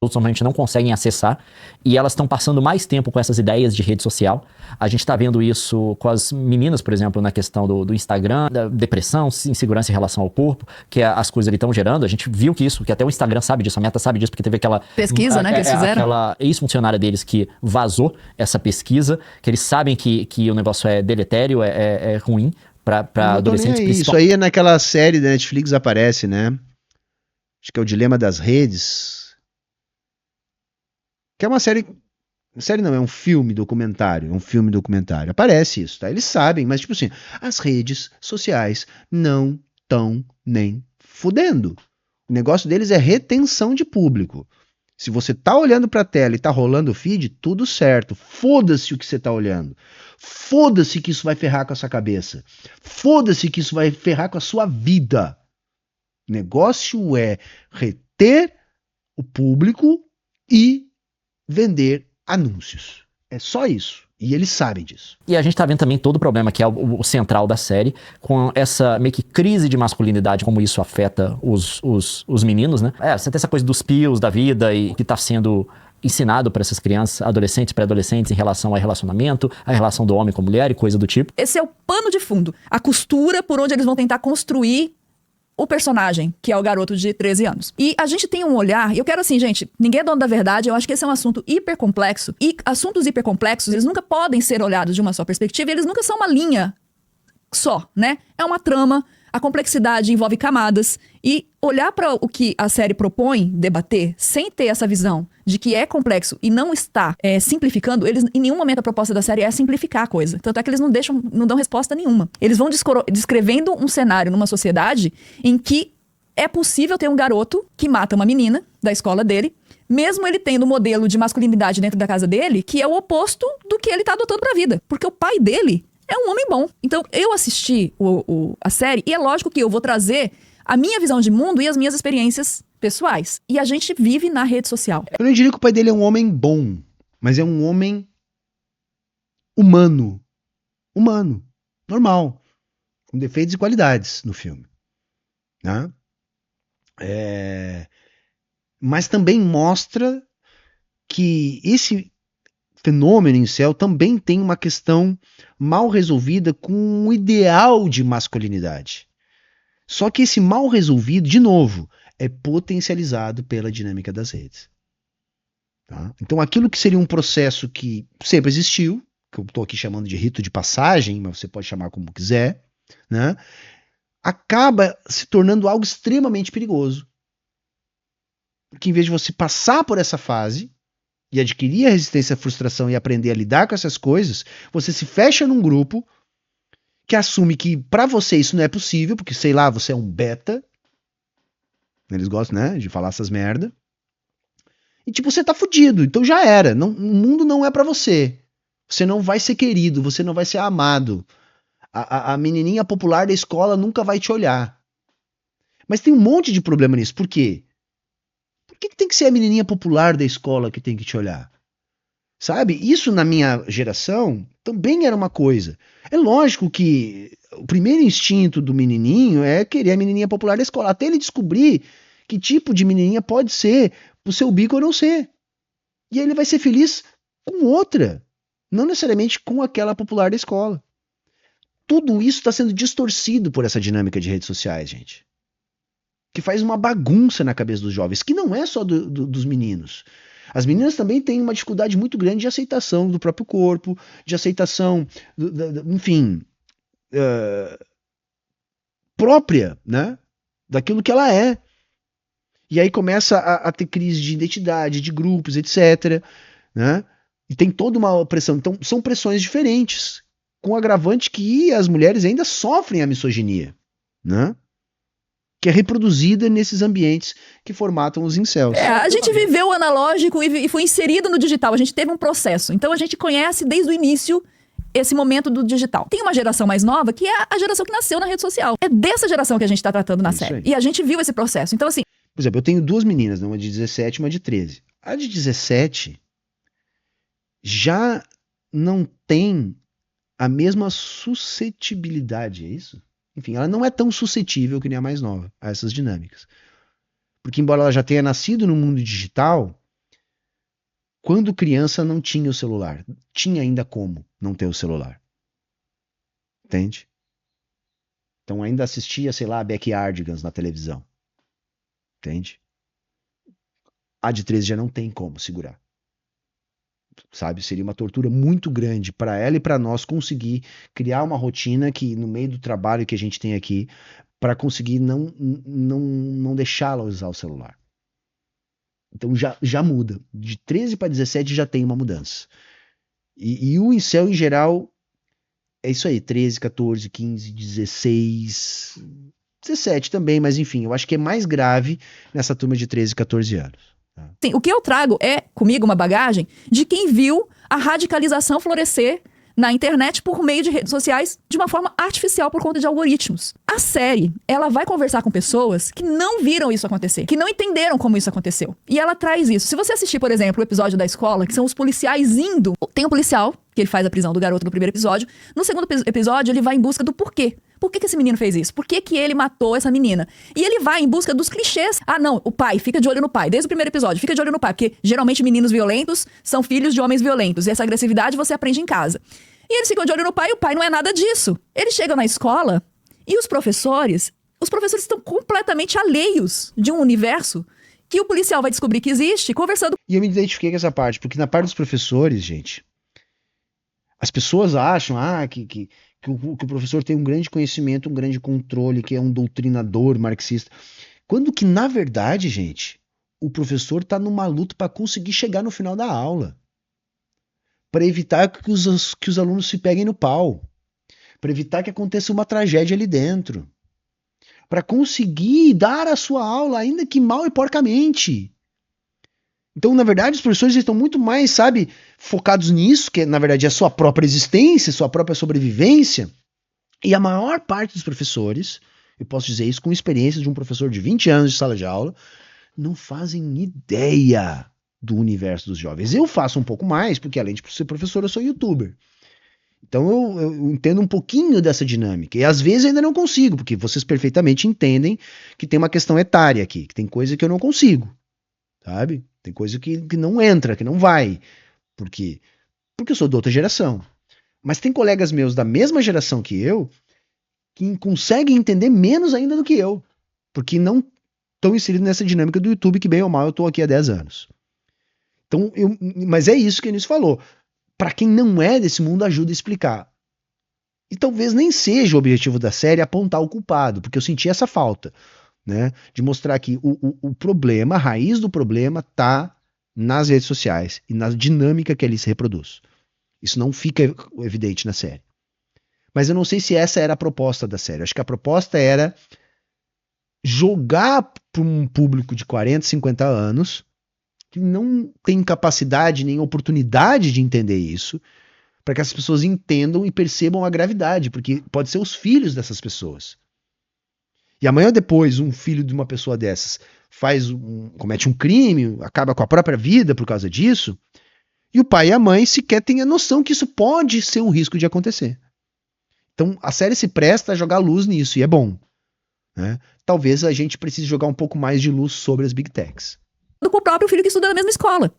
Normalmente não conseguem acessar, e elas estão passando mais tempo com essas ideias de rede social. A gente está vendo isso com as meninas, por exemplo, na questão do Instagram, da depressão, insegurança em relação ao corpo, que as coisas ali estão gerando. A gente viu que até o Instagram sabe disso, a Meta sabe disso, porque teve aquela pesquisa, né, que eles fizeram. Aquela ex-funcionária deles que vazou essa pesquisa, que eles sabem que o negócio é deletério, é ruim para adolescentes. Isso aí é naquela série da Netflix aparece, né? Acho que é o Dilema das Redes. Que é uma série não, é um filme documentário, Aparece isso, tá? Eles sabem, mas tipo assim, as redes sociais não estão nem fudendo. O negócio deles é retenção de público. Se você tá olhando pra tela e tá rolando o feed, tudo certo. Foda-se o que você tá olhando. Foda-se que isso vai ferrar com a sua cabeça. Foda-se que isso vai ferrar com a sua vida. O negócio é reter o público e vender anúncios. É só isso. E eles sabem disso. E a gente tá vendo também todo o problema, que é o central da série, com essa meio que crise de masculinidade, como isso afeta os meninos, né? Você tem essa coisa dos pios da vida e que tá sendo ensinado para essas crianças, adolescentes, pré-adolescentes, em relação ao relacionamento, a relação do homem com a mulher e coisa do tipo. Esse é o pano de fundo. A costura por onde eles vão tentar construir o personagem, que é o garoto de 13 anos. E a gente tem um olhar, e eu quero assim, gente, ninguém é dono da verdade, eu acho que esse é um assunto hipercomplexo, e assuntos hipercomplexos, eles nunca podem ser olhados de uma só perspectiva, e eles nunca são uma linha só, né? É uma trama, a complexidade envolve camadas, e olhar para o que a série propõe debater, sem ter essa visão de que é complexo e não está simplificando, eles, em nenhum momento a proposta da série é simplificar a coisa. Tanto é que eles não dão resposta nenhuma. Eles vão descrevendo um cenário numa sociedade em que é possível ter um garoto que mata uma menina da escola dele, mesmo ele tendo um modelo de masculinidade dentro da casa dele, que é o oposto do que ele tá adotando pra vida. Porque o pai dele é um homem bom. Então, eu assisti a série, e é lógico que eu vou trazer a minha visão de mundo e as minhas experiências pessoais. E a gente vive na rede social. Eu não diria que o pai dele é um homem bom, mas é um homem humano. Humano. Normal. Com defeitos e qualidades no filme. Né? Mas também mostra que esse fenômeno incel também tem uma questão mal resolvida com um ideal de masculinidade. Só que esse mal resolvido, de novo, é potencializado pela dinâmica das redes. Tá? Então aquilo que seria um processo que sempre existiu, que eu estou aqui chamando de rito de passagem, mas você pode chamar como quiser, né? Acaba se tornando algo extremamente perigoso. Porque em vez de você passar por essa fase e adquirir a resistência à frustração e aprender a lidar com essas coisas, você se fecha num grupo que assume que pra você isso não é possível, porque, sei lá, você é um beta. Eles gostam, né, de falar essas merda. E tipo, você tá fudido, então já era. Não, o mundo não é pra você. Você não vai ser querido, você não vai ser amado. A menininha popular da escola nunca vai te olhar. Mas tem um monte de problema nisso. Por quê? Por que tem que ser a menininha popular da escola que tem que te olhar? Sabe? Isso na minha geração também era uma coisa. É lógico que o primeiro instinto do menininho é querer a menininha popular da escola. Até ele descobrir que tipo de menininha pode ser o seu bico ou não ser. E aí ele vai ser feliz com outra. Não necessariamente com aquela popular da escola. Tudo isso está sendo distorcido por essa dinâmica de redes sociais, gente. Que faz uma bagunça na cabeça dos jovens, que não é só dos meninos. As meninas também têm uma dificuldade muito grande de aceitação do próprio corpo, de aceitação, enfim, própria, né? Daquilo que ela é. E aí começa a ter crise de identidade, de grupos, etc. Né? E tem toda uma pressão. Então, são pressões diferentes, com o agravante que as mulheres ainda sofrem a misoginia, né? Que é reproduzida nesses ambientes que formatam os incels. A gente viveu o analógico e foi inserido no digital. A gente teve um processo. Então, a gente conhece desde o início esse momento do digital. Tem uma geração mais nova que é a geração que nasceu na rede social. É dessa geração que a gente está tratando na série. E a gente viu esse processo. Então, assim... Por exemplo, eu tenho 2 meninas, uma de 17 e uma de 13. A de 17 já não tem a mesma suscetibilidade, é isso? Enfim, ela não é tão suscetível que nem a mais nova a essas dinâmicas. Porque embora ela já tenha nascido no mundo digital, quando criança não tinha o celular. Tinha ainda como não ter o celular. Entende? Então ainda assistia, sei lá, Backyardigans na televisão. Entende? A de 13 já não tem como segurar. Sabe? Seria uma tortura muito grande para ela e para nós conseguir criar uma rotina que, no meio do trabalho que a gente tem aqui, para conseguir não deixá-la usar o celular. Então já muda. De 13 para 17 já tem uma mudança. E o incel, em geral, é isso aí. 13, 14, 15, 16... 17 também, mas enfim, eu acho que é mais grave nessa turma de 13, 14 anos. Sim, o que eu trago é, comigo, uma bagagem de quem viu a radicalização florescer na internet por meio de redes sociais de uma forma artificial por conta de algoritmos. A série, ela vai conversar com pessoas que não viram isso acontecer, que não entenderam como isso aconteceu. E ela traz isso. Se você assistir, por exemplo, o episódio da escola, que são os policiais indo... Tem um policial, que ele faz a prisão do garoto no primeiro episódio. No segundo episódio, ele vai em busca do porquê. Por que esse menino fez isso? Por que ele matou essa menina? E ele vai em busca dos clichês. Ah, não, o pai, fica de olho no pai. Desde o primeiro episódio, fica de olho no pai. Porque geralmente meninos violentos são filhos de homens violentos. E essa agressividade você aprende em casa. E eles ficam de olho no pai e o pai não é nada disso. Eles chegam na escola e os professores estão completamente alheios de um universo que o policial vai descobrir que existe conversando. E eu me identifiquei com essa parte, porque na parte dos professores, gente, as pessoas acham que o professor tem um grande conhecimento, um grande controle, que é um doutrinador marxista. Quando que, na verdade, gente, o professor está numa luta para conseguir chegar no final da aula. Para evitar que os alunos se peguem no pau. Para evitar que aconteça uma tragédia ali dentro. Para conseguir dar a sua aula, ainda que mal e porcamente. Então, na verdade, os professores estão muito mais, sabe, focados nisso, que na verdade é a sua própria existência, sua própria sobrevivência. E a maior parte dos professores, eu posso dizer isso com experiência de um professor de 20 anos de sala de aula, não fazem ideia do universo dos jovens. Eu faço um pouco mais, porque além de ser professor, eu sou youtuber. Então eu entendo um pouquinho dessa dinâmica. E às vezes ainda não consigo, porque vocês perfeitamente entendem que tem uma questão etária aqui, que tem coisa que eu não consigo, sabe? Tem coisa que não entra, que não vai. Por quê? Porque eu sou de outra geração. Mas tem colegas meus da mesma geração que eu que conseguem entender menos ainda do que eu, porque não estão inseridos nessa dinâmica do YouTube, que bem ou mal eu estou aqui há 10 anos. Então, mas é isso que a Eunice falou. Para quem não é desse mundo, ajuda a explicar. E talvez nem seja o objetivo da série apontar o culpado, porque eu senti essa falta, né? De mostrar que o problema, a raiz do problema está nas redes sociais e na dinâmica que ali se reproduz. Isso não fica evidente na série. Mas eu não sei se essa era a proposta da série. Acho que a proposta era jogar para um público de 40, 50 anos que não tem capacidade nem oportunidade de entender isso, para que as pessoas entendam e percebam a gravidade, porque pode ser os filhos dessas pessoas. E amanhã ou depois um filho de uma pessoa dessas comete um crime, acaba com a própria vida por causa disso, e o pai e a mãe sequer têm a noção que isso pode ser um risco de acontecer. Então a série se presta a jogar luz nisso, e é bom, né? Talvez a gente precise jogar um pouco mais de luz sobre as Big Techs. Com o próprio filho que estuda na mesma escola.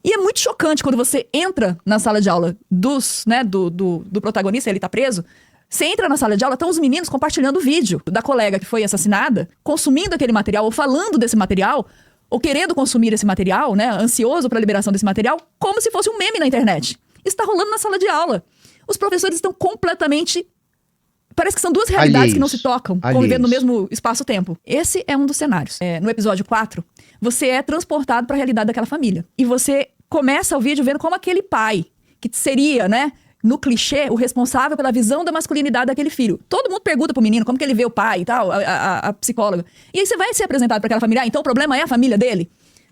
E é muito chocante quando você entra na sala de aula do protagonista, ele tá preso. Você entra na sala de aula, estão os meninos compartilhando o vídeo da colega que foi assassinada, consumindo aquele material ou falando desse material. ou querendo consumir esse material, né, ansioso para a liberação desse material, como se fosse um meme na internet. Isso está rolando na sala de aula. Os professores estão completamente... Parece que são duas realidades que não se tocam, convivendo no mesmo espaço-tempo. Esse é um dos cenários. No episódio 4, você é transportado para a realidade daquela família. E você começa o vídeo vendo como aquele pai, que seria, né, no clichê, o responsável pela visão da masculinidade daquele filho. Todo mundo pergunta pro menino como que ele vê o pai e tal, a psicóloga. E aí você vai ser apresentado para aquela família. Então o problema é a família dele?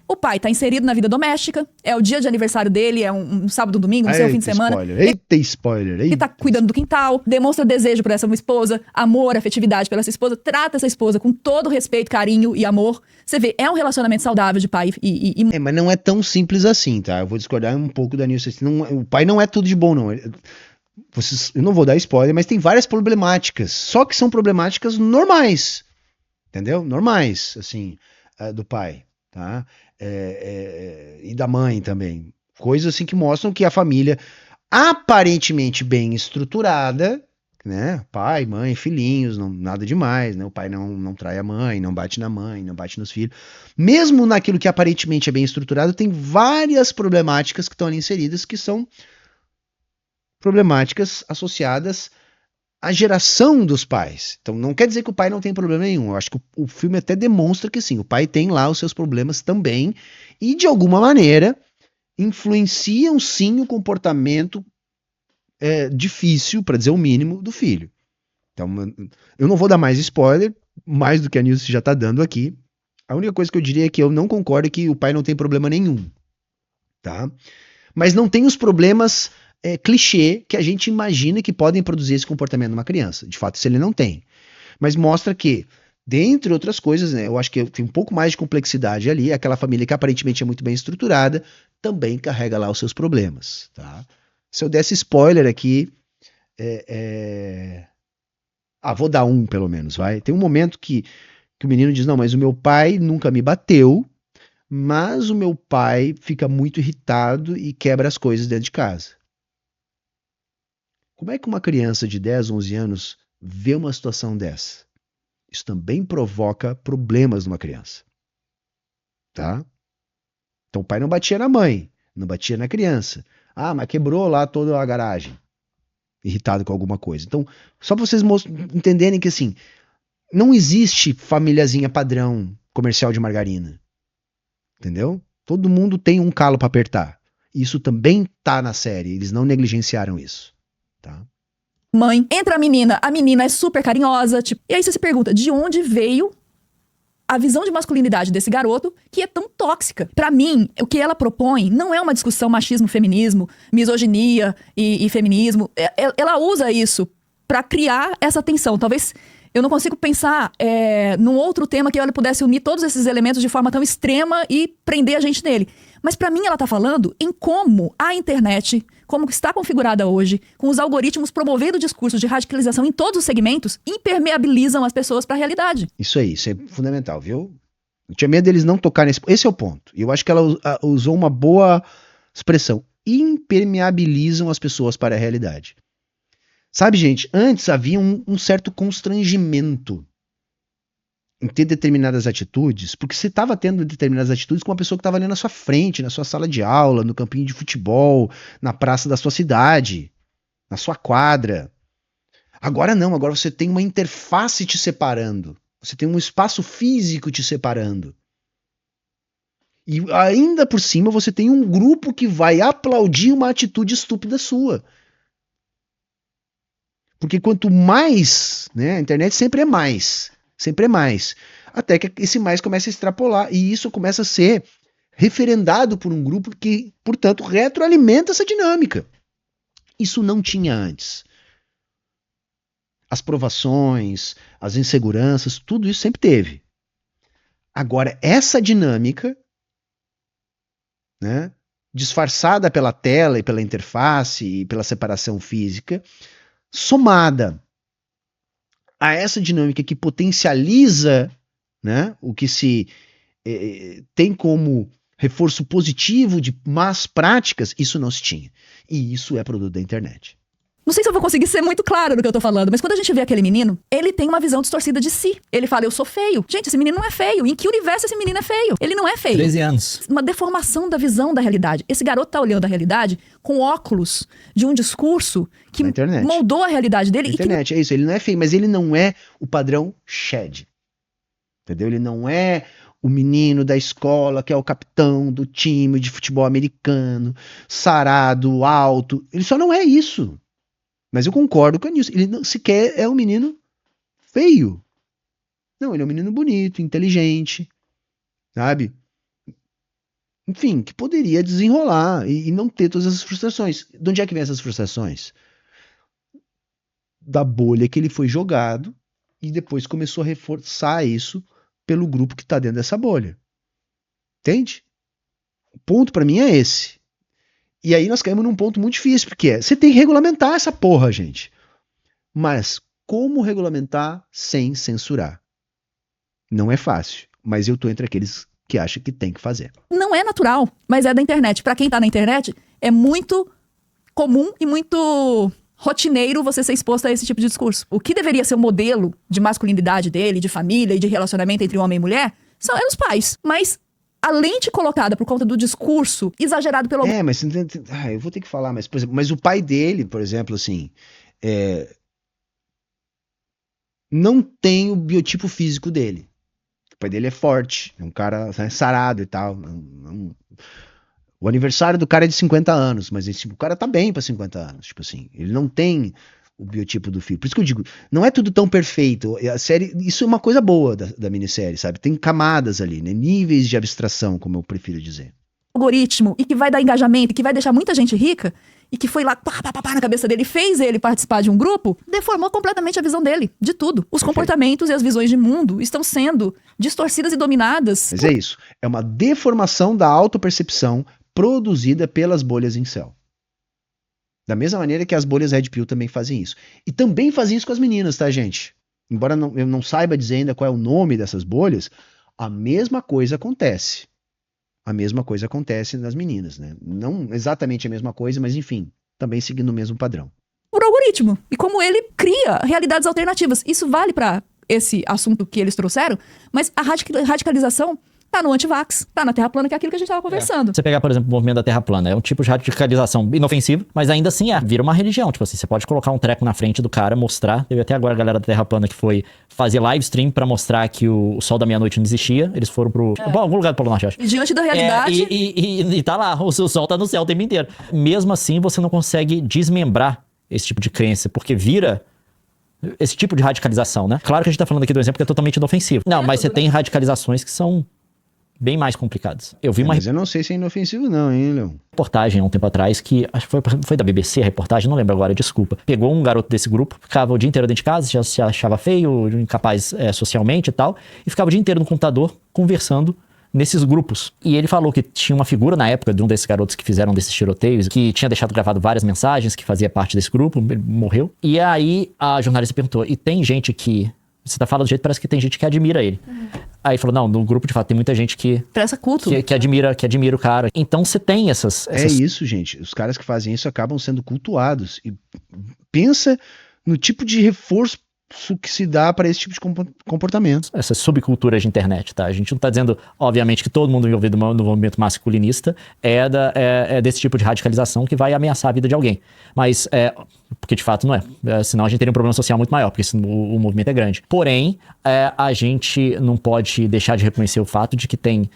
O pai tá inserido na vida doméstica, é o dia de aniversário dele, é um sábado, domingo, não sei, um fim de semana. Eita spoiler. Ele tá cuidando do quintal, demonstra desejo por essa esposa, amor, afetividade pela essa esposa, trata essa esposa com todo respeito, carinho e amor. Você vê, é um relacionamento saudável de pai e... mas não é tão simples assim, tá? Eu vou discordar um pouco da Nilce. O pai não é tudo de bom, não. Eu não vou dar spoiler, mas tem várias problemáticas. Só que são problemáticas normais. Entendeu? Normais, assim, do pai, tá? E da mãe também. Coisas assim que mostram que a família aparentemente bem estruturada, né? Pai, mãe, filhinhos, nada demais, né? O pai não trai a mãe, não bate na mãe, não bate nos filhos. Mesmo naquilo que aparentemente é bem estruturado, tem várias problemáticas que estão ali inseridas, que são problemáticas associadas à geração dos pais. Então não quer dizer que o pai não tem problema nenhum. Eu acho que o filme até demonstra que sim, o pai tem lá os seus problemas também, e de alguma maneira influenciam sim o comportamento difícil, para dizer o mínimo, do filho. Então eu não vou dar mais spoiler, mais do que a Nilce já está dando aqui. A única coisa que eu diria é que eu não concordo é que o pai não tem problema nenhum, tá? Mas não tem os problemas clichê que a gente imagina que podem produzir esse comportamento numa criança. De fato, isso ele não tem. Mas mostra que, dentre outras coisas, né, eu acho que tem um pouco mais de complexidade ali. Aquela família que aparentemente é muito bem estruturada também carrega lá os seus problemas, tá? Se eu desse spoiler aqui, vou dar um pelo menos, vai. Tem um momento que o menino diz, não, mas o meu pai nunca me bateu, mas o meu pai fica muito irritado e quebra as coisas dentro de casa. Como é que uma criança de 10, 11 anos vê uma situação dessa? Isso também provoca problemas numa criança, tá? Então o pai não batia na mãe, não batia na criança. Mas quebrou lá toda a garagem, irritado com alguma coisa. Então, só para vocês entenderem que assim, não existe famíliazinha padrão comercial de margarina, entendeu? Todo mundo tem um calo para apertar. Isso também tá na série, eles não negligenciaram isso. Tá. Mãe, entra a menina é super carinhosa, tipo, e aí você se pergunta, de onde veio a visão de masculinidade desse garoto que é tão tóxica? Pra mim, o que ela propõe não é uma discussão machismo-feminismo, misoginia e feminismo. Ela usa isso pra criar essa tensão. Talvez eu não consigo pensar num outro tema que ela pudesse unir todos esses elementos de forma tão extrema e prender a gente nele. Mas pra mim ela tá falando em como a internet, como está configurada hoje, com os algoritmos promovendo discursos de radicalização em todos os segmentos, impermeabilizam as pessoas para a realidade. Isso aí, isso é fundamental, viu? Eu tinha medo deles não tocarem nesse... Esse é o ponto. E eu acho que ela usou uma boa expressão. Impermeabilizam as pessoas para a realidade. Sabe, gente, antes havia um certo constrangimento em ter determinadas atitudes, porque você estava tendo determinadas atitudes com uma pessoa que estava ali na sua frente, na sua sala de aula, no campinho de futebol, na praça da sua cidade, na sua quadra. Agora não, agora você tem uma interface te separando, você tem um espaço físico te separando. E ainda por cima você tem um grupo que vai aplaudir uma atitude estúpida sua. Porque quanto mais, né, a internet sempre é mais. Sempre é mais. Até que esse mais começa a extrapolar. E isso começa a ser referendado por um grupo que, portanto, retroalimenta essa dinâmica. Isso não tinha antes. As provações, as inseguranças, tudo isso sempre teve. Agora, essa dinâmica, né, disfarçada pela tela e pela interface e pela separação física, somada a essa dinâmica que potencializa, né, o que se tem como reforço positivo de más práticas, isso não se tinha. E isso é produto da internet. Não sei se eu vou conseguir ser muito claro no que eu tô falando, mas quando a gente vê aquele menino, ele tem uma visão distorcida de si. Ele fala, eu sou feio. Gente, esse menino não é feio. Em que universo esse menino é feio? Ele não é feio. 13 anos. Uma deformação da visão da realidade. Esse garoto tá olhando a realidade com óculos de um discurso que moldou a realidade dele. Na internet, é isso. Ele não é feio, mas ele não é o padrão Shed. Entendeu? Ele não é o menino da escola que é o capitão do time de futebol americano, sarado, alto. Ele só não é isso. Mas eu concordo com isso. Ele não sequer é um menino feio. Não, ele é um menino bonito, inteligente, sabe? Enfim, que poderia desenrolar e não ter todas essas frustrações. De onde é que vem essas frustrações? Da bolha que ele foi jogado e depois começou a reforçar isso pelo grupo que tá dentro dessa bolha. Entende? O ponto pra mim é esse. E aí nós caímos num ponto muito difícil, porque você tem que regulamentar essa porra, gente. Mas como regulamentar sem censurar? Não é fácil, mas eu tô entre aqueles que acham que tem que fazer. Não é natural, mas é da internet. Pra quem tá na internet, é muito comum e muito rotineiro você ser exposto a esse tipo de discurso. O que deveria ser o modelo de masculinidade dele, de família e de relacionamento entre homem e mulher, são os pais. Mas a lente colocada por conta do discurso exagerado pelo... Mas eu vou ter que falar, mas, por exemplo, mas o pai dele, por exemplo, assim, não tem o biotipo físico dele. O pai dele é forte, é um cara sarado e tal. O aniversário do cara é de 50 anos, mas o cara tá bem pra 50 anos, tipo assim, ele não tem o biotipo do filho. Por isso que eu digo, não é tudo tão perfeito. A série, isso é uma coisa boa da minissérie, sabe? Tem camadas ali, né? Níveis de abstração, como eu prefiro dizer. Algoritmo, e que vai dar engajamento, e que vai deixar muita gente rica, e que foi lá, pá, na cabeça dele, fez ele participar de um grupo, deformou completamente a visão dele, de tudo. Os comportamentos e as visões de mundo estão sendo distorcidas e dominadas. Mas é isso, é uma deformação da autopercepção produzida pelas bolhas incel. Da mesma maneira que as bolhas Red Pill também fazem isso. E também fazem isso com as meninas, tá, gente? Embora eu não saiba dizer ainda qual é o nome dessas bolhas, a mesma coisa acontece. A mesma coisa acontece nas meninas, né? Não exatamente a mesma coisa, mas enfim, também seguindo o mesmo padrão. Por algoritmo. E como ele cria realidades alternativas. Isso vale para esse assunto que eles trouxeram, mas a radicalização tá no antivax, tá na Terra plana, que é aquilo que a gente tava conversando. Você pegar, por exemplo, o movimento da Terra plana, é um tipo de radicalização inofensivo, mas ainda assim vira uma religião. Tipo assim, você pode colocar um treco na frente do cara, mostrar. Teve até agora a galera da Terra plana que foi fazer live stream pra mostrar que o sol da meia-noite não existia. Eles foram pro algum lugar do Polo Norte, acho. E diante da realidade... E tá lá, o sol tá no céu o tempo inteiro. Mesmo assim, você não consegue desmembrar esse tipo de crença, porque vira esse tipo de radicalização, né? Claro que a gente tá falando aqui do exemplo que é totalmente inofensivo. Não, mas você tem radicalizações que são bem mais complicadas. Eu vi mas eu não sei se é inofensivo não, hein, Leon? Reportagem há um tempo atrás que, acho que foi da BBC a reportagem, não lembro agora, desculpa. Pegou um garoto desse grupo, ficava o dia inteiro dentro de casa, já se achava feio, incapaz socialmente e tal, e ficava o dia inteiro no computador conversando nesses grupos. E ele falou que tinha uma figura na época de um desses garotos que fizeram desses tiroteios, que tinha deixado gravado várias mensagens, que fazia parte desse grupo, ele morreu. E aí a jornalista perguntou, e tem gente que... Você tá falando do jeito, parece que tem gente que admira ele. Aí ele falou, não, no grupo de fato tem muita gente que... Presta culto. Que admira o cara. Então você tem essas... É isso, gente. Os caras que fazem isso acabam sendo cultuados. E pensa no tipo de reforço que se dá para esse tipo de comportamento. Essas subculturas de internet, tá? A gente não tá dizendo, obviamente, que todo mundo envolvido no movimento masculinista é desse tipo de radicalização que vai ameaçar a vida de alguém. Mas, porque de fato não é. Senão a gente teria um problema social muito maior, porque o movimento é grande. Porém, a gente não pode deixar de reconhecer o fato de que tem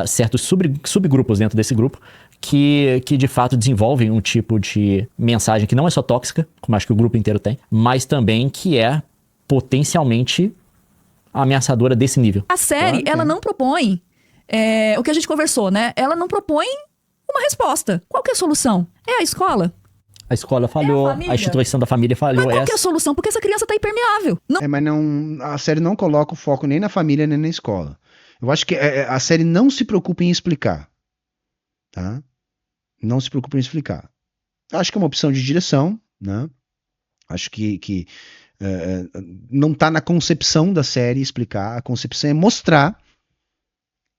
certos subgrupos dentro desse grupo que de fato desenvolvem um tipo de mensagem que não é só tóxica, como acho que o grupo inteiro tem, mas também que é potencialmente ameaçadora desse nível. A série, ela não propõe o que a gente conversou, né? Ela não propõe uma resposta. Qual que é a solução? É a escola? A escola falhou, a instituição da família falhou. Mas qual que é a solução? Porque essa criança tá impermeável. Não... mas a série não coloca o foco nem na família, nem na escola. Eu acho que a série não se preocupa em explicar. Tá? Não se preocupa em explicar. Acho que é uma opção de direção, né? Acho que não tá na concepção da série explicar. A concepção é mostrar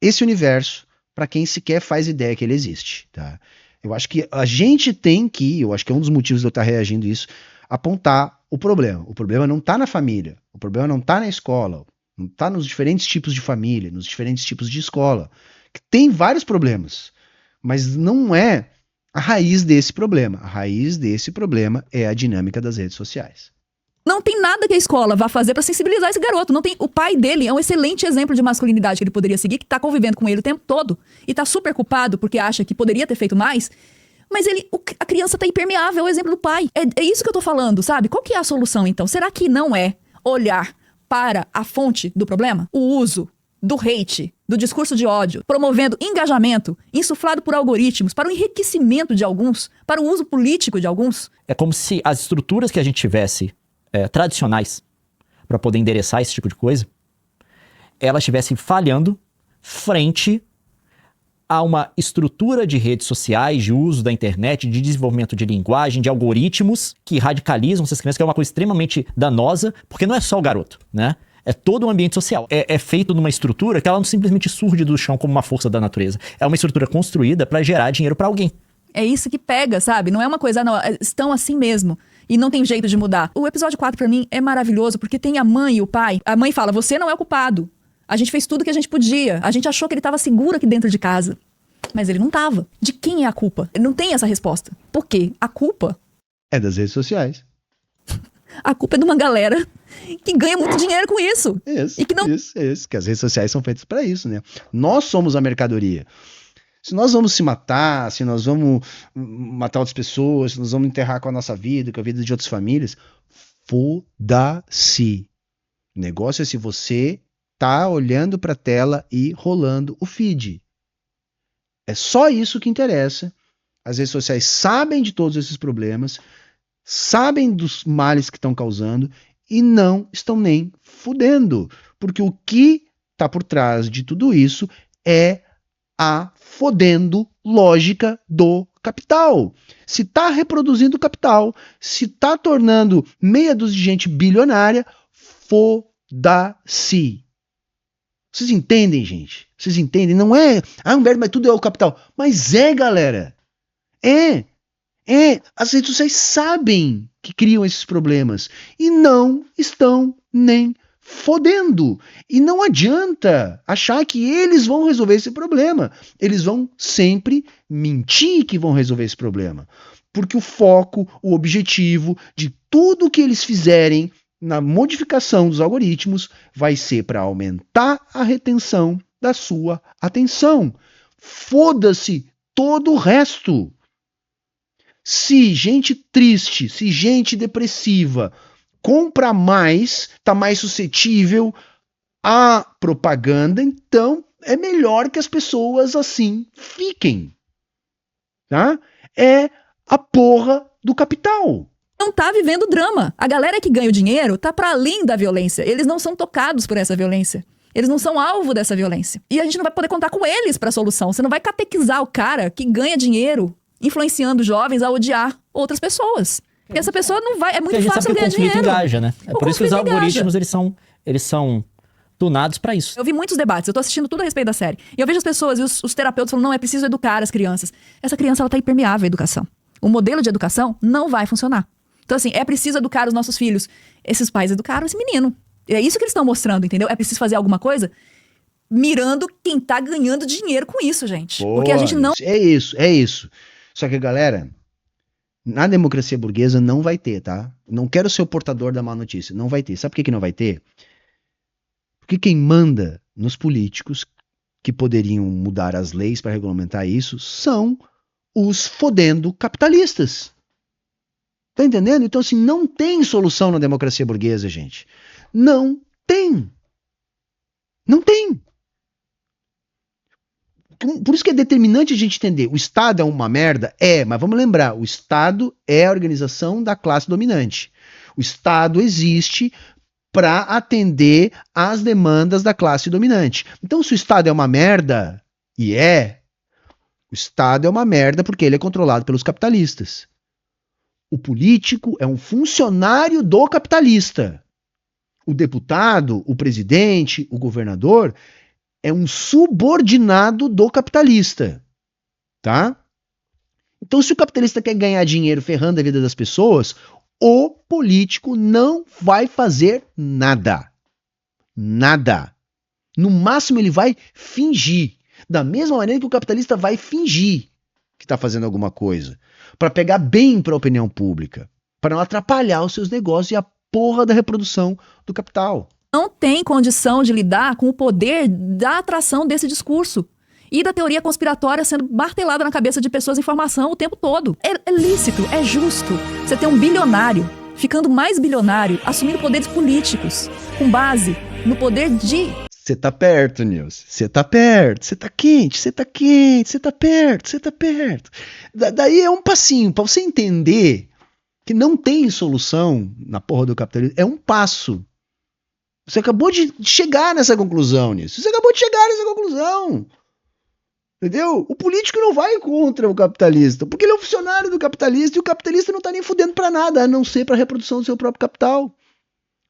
esse universo para quem sequer faz ideia que ele existe, tá? Eu acho que a gente tem que, eu acho que é um dos motivos de eu estar reagindo a isso, apontar o problema. O problema não está na família, o problema não está na escola, não está nos diferentes tipos de família, nos diferentes tipos de escola. Tem vários problemas, mas não é a raiz desse problema. A raiz desse problema é a dinâmica das redes sociais. Não tem nada que a escola vá fazer pra sensibilizar esse garoto. Não tem. O pai dele é um excelente exemplo de masculinidade que ele poderia seguir, que tá convivendo com ele o tempo todo e tá super culpado porque acha que poderia ter feito mais. Mas a criança tá impermeável, é o exemplo do pai. É isso que eu tô falando, sabe? Qual que é a solução, então? Será que não é olhar para a fonte do problema? O uso do hate, do discurso de ódio, promovendo engajamento, insuflado por algoritmos, para o enriquecimento de alguns, para o uso político de alguns? É como se as estruturas que a gente tivesse tradicionais para poder endereçar esse tipo de coisa, elas estivessem falhando frente a uma estrutura de redes sociais, de uso da internet, de desenvolvimento de linguagem, de algoritmos que radicalizam essas crianças, que é uma coisa extremamente danosa, porque não é só o garoto, né? É todo um ambiente social. É feito numa estrutura que ela não simplesmente surge do chão como uma força da natureza. É uma estrutura construída para gerar dinheiro para alguém. É isso que pega, sabe? Não é uma coisa, não, estão assim mesmo. E não tem jeito de mudar. O episódio 4, pra mim, é maravilhoso, porque tem a mãe e o pai. A mãe fala, você não é o culpado. A gente fez tudo que a gente podia. A gente achou que ele tava seguro aqui dentro de casa. Mas ele não tava. De quem é a culpa? Ele não tem essa resposta. Por quê? A culpa é das redes sociais. A culpa é de uma galera que ganha muito dinheiro com isso. Isso, e que não... isso. Que as redes sociais são feitas para isso, né? Nós somos a mercadoria. Se nós vamos se matar, se nós vamos matar outras pessoas, se nós vamos enterrar com a nossa vida, com a vida de outras famílias, foda-se. O negócio é se você tá olhando pra tela e rolando o feed. É só isso que interessa. As redes sociais sabem de todos esses problemas, sabem dos males que estão causando e não estão nem fudendo. Porque o que tá por trás de tudo isso é a fodendo lógica do capital. Se tá reproduzindo o capital, se tá tornando meia dúzia de gente bilionária, foda-se. Vocês entendem, gente? Vocês entendem? Não é, Humberto, mas tudo é o capital. Mas é, galera. As redes sociais sabem que criam esses problemas e não estão nem fodendo. E não adianta achar que eles vão resolver esse problema. Eles vão sempre mentir que vão resolver esse problema. Porque o foco, o objetivo de tudo que eles fizerem na modificação dos algoritmos vai ser para aumentar a retenção da sua atenção. Foda-se todo o resto. Se gente triste, se gente depressiva compra mais, está mais suscetível à propaganda, então é melhor que as pessoas assim fiquem. Tá? É a porra do capital. Não tá vivendo drama. A galera que ganha o dinheiro tá para além da violência. Eles não são tocados por essa violência. Eles não são alvo dessa violência. E a gente não vai poder contar com eles para a solução. Você não vai catequizar o cara que ganha dinheiro influenciando jovens a odiar outras pessoas. Porque essa pessoa não vai... É muito fácil ganhar dinheiro. O conflito engaja, né? É por isso que os algoritmos, eles são tunados para isso. Eu vi muitos debates, eu tô assistindo tudo a respeito da série. E eu vejo as pessoas e os terapeutas falando, não, é preciso educar as crianças. Essa criança, ela tá impermeável à educação. O modelo de educação não vai funcionar. Então, assim, é preciso educar os nossos filhos. Esses pais educaram esse menino. É isso que eles estão mostrando, entendeu? É preciso fazer alguma coisa mirando quem tá ganhando dinheiro com isso, gente. Boa, porque a gente não... É isso. Só que, galera, na democracia burguesa não vai ter, tá? Não quero ser o portador da má notícia. Não vai ter. Sabe por que não vai ter? Porque quem manda nos políticos que poderiam mudar as leis para regulamentar isso são os fodendo capitalistas. Tá entendendo? Então, assim, não tem solução na democracia burguesa, gente. Não tem. Não tem. Por isso que é determinante a gente entender. O Estado é uma merda? É, mas vamos lembrar, o Estado é a organização da classe dominante. O Estado existe para atender às demandas da classe dominante. Então, se o Estado é uma merda, e o Estado é uma merda porque ele é controlado pelos capitalistas. O político é um funcionário do capitalista. O deputado, o presidente, o governador é um subordinado do capitalista. Tá? Então, se o capitalista quer ganhar dinheiro ferrando a vida das pessoas, o político não vai fazer nada. Nada. No máximo ele vai fingir. Da mesma maneira que o capitalista vai fingir que está fazendo alguma coisa. Para pegar bem para a opinião pública. Para não atrapalhar os seus negócios e a porra da reprodução do capital. Não tem condição de lidar com o poder da atração desse discurso. E da teoria conspiratória sendo martelada na cabeça de pessoas informação o tempo todo. É lícito, é justo. Você tem um bilionário ficando mais bilionário, assumindo poderes políticos, com base no poder de... Você tá perto, Nilce. Você tá perto. Você tá quente, você tá quente. Você tá perto, você tá perto. Daí é um passinho. Pra você entender que não tem solução na porra do capitalismo, é um passo. Você acabou de chegar nessa conclusão, Nilce. Você acabou de chegar nessa conclusão. Entendeu? O político não vai contra o capitalista, porque ele é um funcionário do capitalista e o capitalista não tá nem fudendo pra nada, a não ser pra reprodução do seu próprio capital.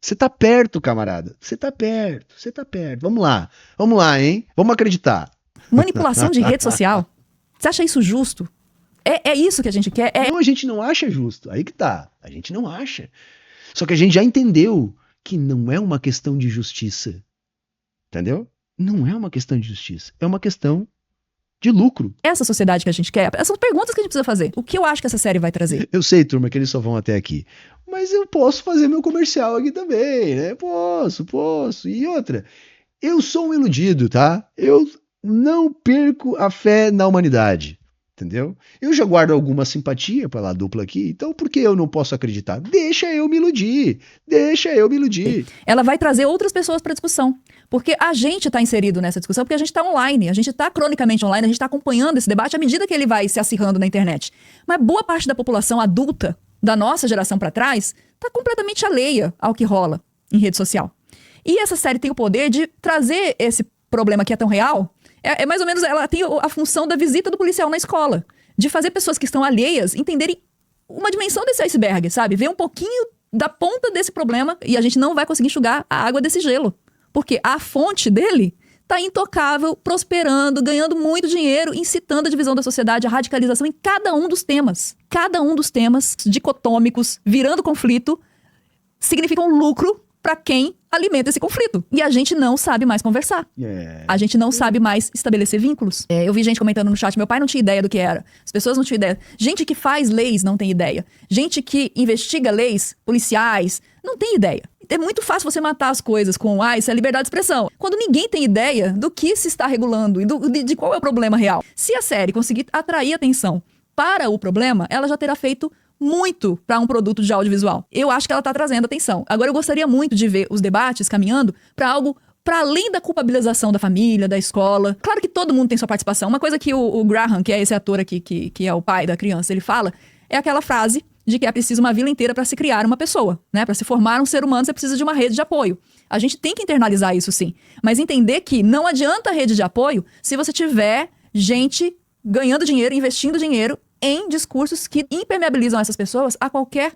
Você tá perto, camarada. Você tá perto, você tá perto. Vamos lá, hein? Vamos acreditar. Manipulação de rede social. Você acha isso justo? É isso que a gente quer? Não, a gente não acha justo. Aí que tá. A gente não acha. Só que a gente já entendeu que não é uma questão de justiça. Entendeu? Não é uma questão de justiça. É uma questão de lucro. Essa sociedade que a gente quer, essas são perguntas que a gente precisa fazer. O que eu acho que essa série vai trazer? Eu sei, turma, que eles só vão até aqui. Mas eu posso fazer meu comercial aqui também, né? Posso. E outra, eu sou um iludido, tá? Eu não perco a fé na humanidade. Entendeu? Eu já guardo alguma simpatia pela dupla aqui, então por que eu não posso acreditar? Deixa eu me iludir. Ela vai trazer outras pessoas para discussão, porque a gente está inserido nessa discussão, porque a gente está online, a gente está cronicamente online, a gente está acompanhando esse debate à medida que ele vai se acirrando na internet. Mas boa parte da população adulta, da nossa geração para trás, está completamente alheia ao que rola em rede social. E essa série tem o poder de trazer esse problema que é tão real. É mais ou menos, ela tem a função da visita do policial na escola. De fazer pessoas que estão alheias entenderem uma dimensão desse iceberg, sabe? Ver um pouquinho da ponta desse problema e a gente não vai conseguir enxugar a água desse gelo. Porque a fonte dele tá intocável, prosperando, ganhando muito dinheiro, incitando a divisão da sociedade, a radicalização em cada um dos temas. Cada um dos temas dicotômicos, virando conflito, significam lucro para quem alimenta esse conflito. E a gente não sabe mais conversar. A gente não sabe mais estabelecer vínculos. Eu vi gente comentando no chat, meu pai não tinha ideia do que era. As pessoas não tinham ideia. Gente que faz leis não tem ideia. Gente que investiga leis policiais não tem ideia. É muito fácil você matar as coisas com, isso é liberdade de expressão. Quando ninguém tem ideia do que se está regulando e de qual é o problema real. Se a série conseguir atrair atenção para o problema, ela já terá feito muito para um produto de audiovisual. Eu acho que ela está trazendo atenção. Agora, eu gostaria muito de ver os debates caminhando para algo para além da culpabilização da família, da escola. Claro que todo mundo tem sua participação. Uma coisa que o Graham, que é esse ator aqui, que é o pai da criança, ele fala, é aquela frase de que é preciso uma vila inteira para se criar uma pessoa, né? Para se formar um ser humano, você precisa de uma rede de apoio. A gente tem que internalizar isso, sim. Mas entender que não adianta rede de apoio se você tiver gente ganhando dinheiro, investindo dinheiro em discursos que impermeabilizam essas pessoas a qualquer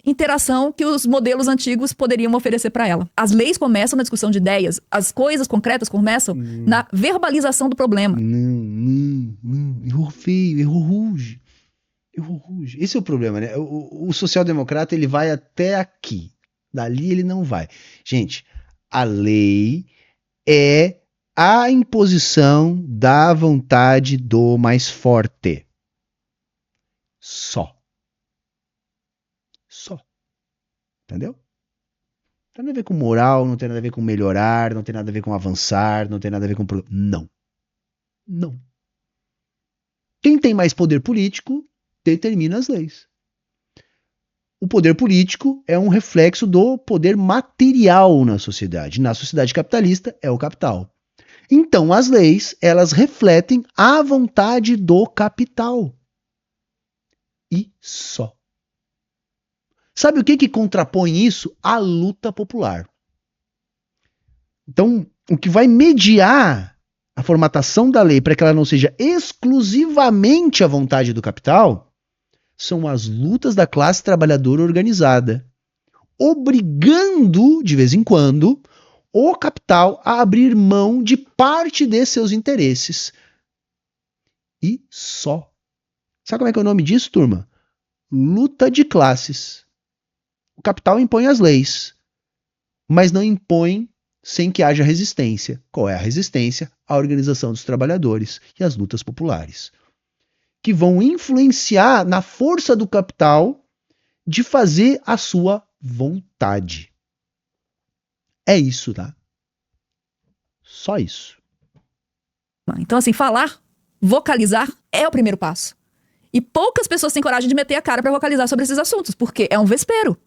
interação que os modelos antigos poderiam oferecer para ela. As leis começam na discussão de ideias, as coisas concretas começam na verbalização do problema. Não, errou feio, errou ruge. Esse é o problema, né? O social-democrata, ele vai até aqui. Dali ele não vai. Gente, a lei é a imposição da vontade do mais forte. Só. Entendeu? Não tem nada a ver com moral, não tem nada a ver com melhorar, não tem nada a ver com avançar, não tem nada a ver com... Não. Quem tem mais poder político determina as leis. O poder político é um reflexo do poder material na sociedade. Na sociedade capitalista é o capital. Então as leis, elas refletem a vontade do capital. E só. Sabe o que contrapõe isso? A luta popular. Então, o que vai mediar a formatação da lei para que ela não seja exclusivamente a vontade do capital são as lutas da classe trabalhadora organizada, obrigando, de vez em quando, o capital a abrir mão de parte de seus interesses. E só. Sabe como é que é o nome disso, turma? Luta de classes. O capital impõe as leis, mas não impõe sem que haja resistência. Qual é a resistência? A organização dos trabalhadores e as lutas populares, que vão influenciar na força do capital de fazer a sua vontade. É isso, tá? Só isso. Então, assim, falar, vocalizar é o primeiro passo. E poucas pessoas têm coragem de meter a cara pra vocalizar sobre esses assuntos, porque é um vespeiro.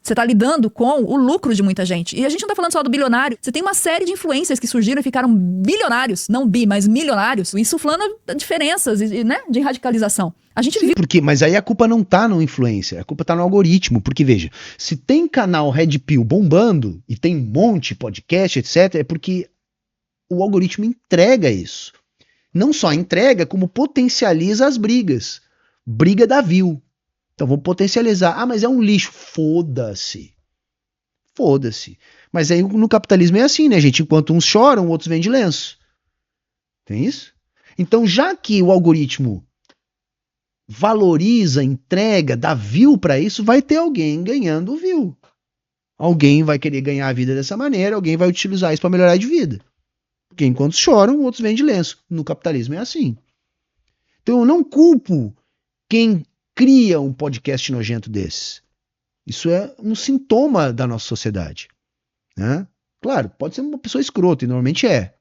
Você tá lidando com o lucro de muita gente. E a gente não tá falando só do bilionário. Você tem uma série de influencers que surgiram e ficaram bilionários, não bi, mas milionários, insuflando diferenças, né, de radicalização. A gente viu. Mas aí a culpa não tá no influencer, a culpa tá no algoritmo. Porque, veja, se tem canal Red Pill bombando, e tem um monte, podcast, etc., é porque o algoritmo entrega isso. Não só entrega, como potencializa as brigas. Briga da view. Então vamos potencializar. Ah, mas é um lixo. Foda-se. Foda-se. Mas aí no capitalismo é assim, né, gente? Enquanto uns choram, outros vendem lenço. Tem isso? Então, já que o algoritmo valoriza, entrega, dá view para isso, vai ter alguém ganhando view. Alguém vai querer ganhar a vida dessa maneira, alguém vai utilizar isso para melhorar de vida. Porque enquanto choram, outros vendem lenço. No capitalismo é assim. Então eu não culpo quem cria um podcast nojento desses. Isso é um sintoma da nossa sociedade. Né? Claro, pode ser uma pessoa escrota, e normalmente é.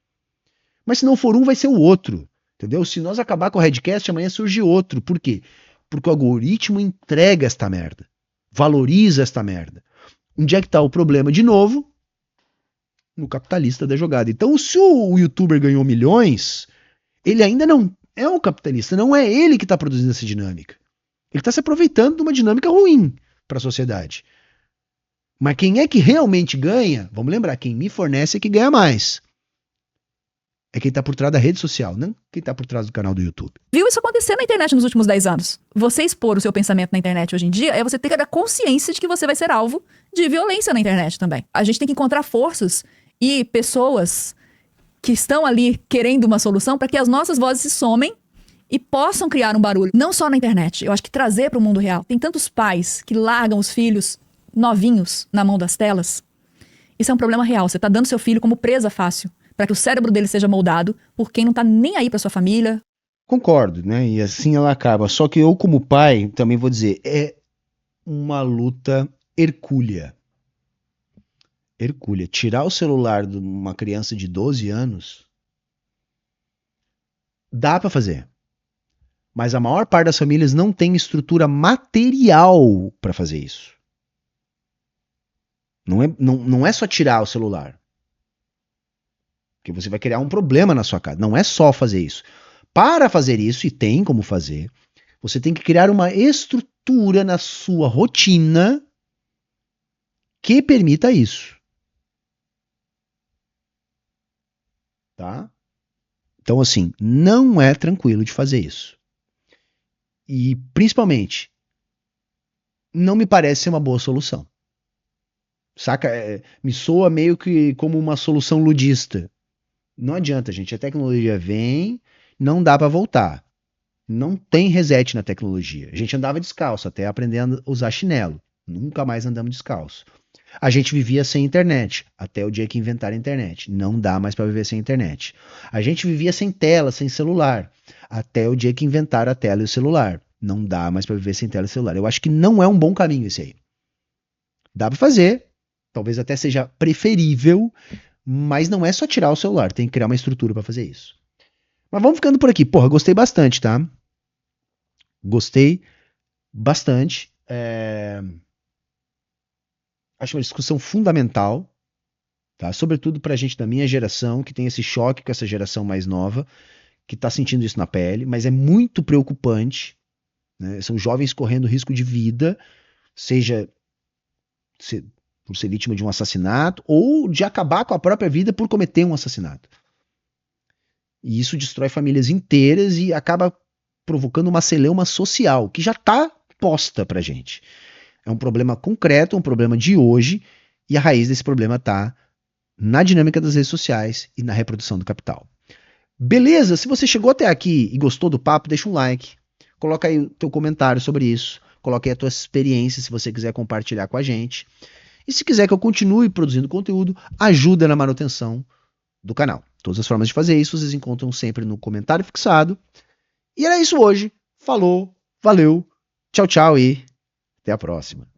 Mas se não for um, vai ser o outro. Entendeu? Se nós acabar com o Redcast, amanhã surge outro. Por quê? Porque o algoritmo entrega esta merda. Valoriza esta merda. Onde é que está o problema? De novo, no capitalista da jogada. Então, se o youtuber ganhou milhões, ele ainda não é um capitalista. Não é ele que está produzindo essa dinâmica. Ele está se aproveitando de uma dinâmica ruim para a sociedade. Mas quem é que realmente ganha? Vamos lembrar, quem me fornece é que ganha mais. É quem está por trás da rede social, não quem está por trás do canal do YouTube. Viu isso acontecer na internet nos últimos 10 anos. Você expor o seu pensamento na internet hoje em dia é você ter a consciência de que você vai ser alvo de violência na internet também. A gente tem que encontrar forças e pessoas que estão ali querendo uma solução para que as nossas vozes se somem e possam criar um barulho. Não só na internet, eu acho que trazer para o mundo real. Tem tantos pais que largam os filhos novinhos na mão das telas. Isso é um problema real. Você está dando seu filho como presa fácil para que o cérebro dele seja moldado por quem não tá nem aí para sua família. Concordo, né? E assim ela acaba. Só que eu, como pai, também vou dizer, é uma luta hercúlea. Hercúlea. Tirar o celular de uma criança de 12 anos dá para fazer. Mas a maior parte das famílias não tem estrutura material para fazer isso. Não é só tirar o celular. Porque você vai criar um problema na sua casa. Não é só fazer isso. Para fazer isso, e tem como fazer, você tem que criar uma estrutura na sua rotina que permita isso. Tá? Então, assim, não é tranquilo de fazer isso. E, principalmente, não me parece ser uma boa solução. Saca? Me soa meio que como uma solução ludista. Não adianta, gente. A tecnologia vem, não dá para voltar. Não tem reset na tecnologia. A gente andava descalço até aprender a usar chinelo. Nunca mais andamos descalço. A gente vivia sem internet, até o dia que inventaram a internet. Não dá mais para viver sem internet. A gente vivia sem tela, sem celular, até o dia que inventaram a tela e o celular. Não dá mais para viver sem tela e celular. Eu acho que não é um bom caminho esse aí. Dá para fazer, talvez até seja preferível, mas não é só tirar o celular, tem que criar uma estrutura para fazer isso. Mas vamos ficando por aqui. Porra, gostei bastante, tá? Gostei bastante. Acho uma discussão fundamental, tá? Sobretudo pra gente da minha geração, que tem esse choque com essa geração mais nova, que tá sentindo isso na pele, mas é muito preocupante, né? São jovens correndo risco de vida, seja por ser vítima de um assassinato ou de acabar com a própria vida por cometer um assassinato. E isso destrói famílias inteiras e acaba provocando uma celeuma social, que já tá posta pra gente. É um problema concreto, um problema de hoje, e a raiz desse problema está na dinâmica das redes sociais e na reprodução do capital. Beleza? Se você chegou até aqui e gostou do papo, deixa um like, coloca aí o teu comentário sobre isso, coloque aí a tua experiência se você quiser compartilhar com a gente. E se quiser que eu continue produzindo conteúdo, ajuda na manutenção do canal. Todas as formas de fazer isso vocês encontram sempre no comentário fixado. E era isso hoje. Falou, valeu, tchau, tchau e até a próxima.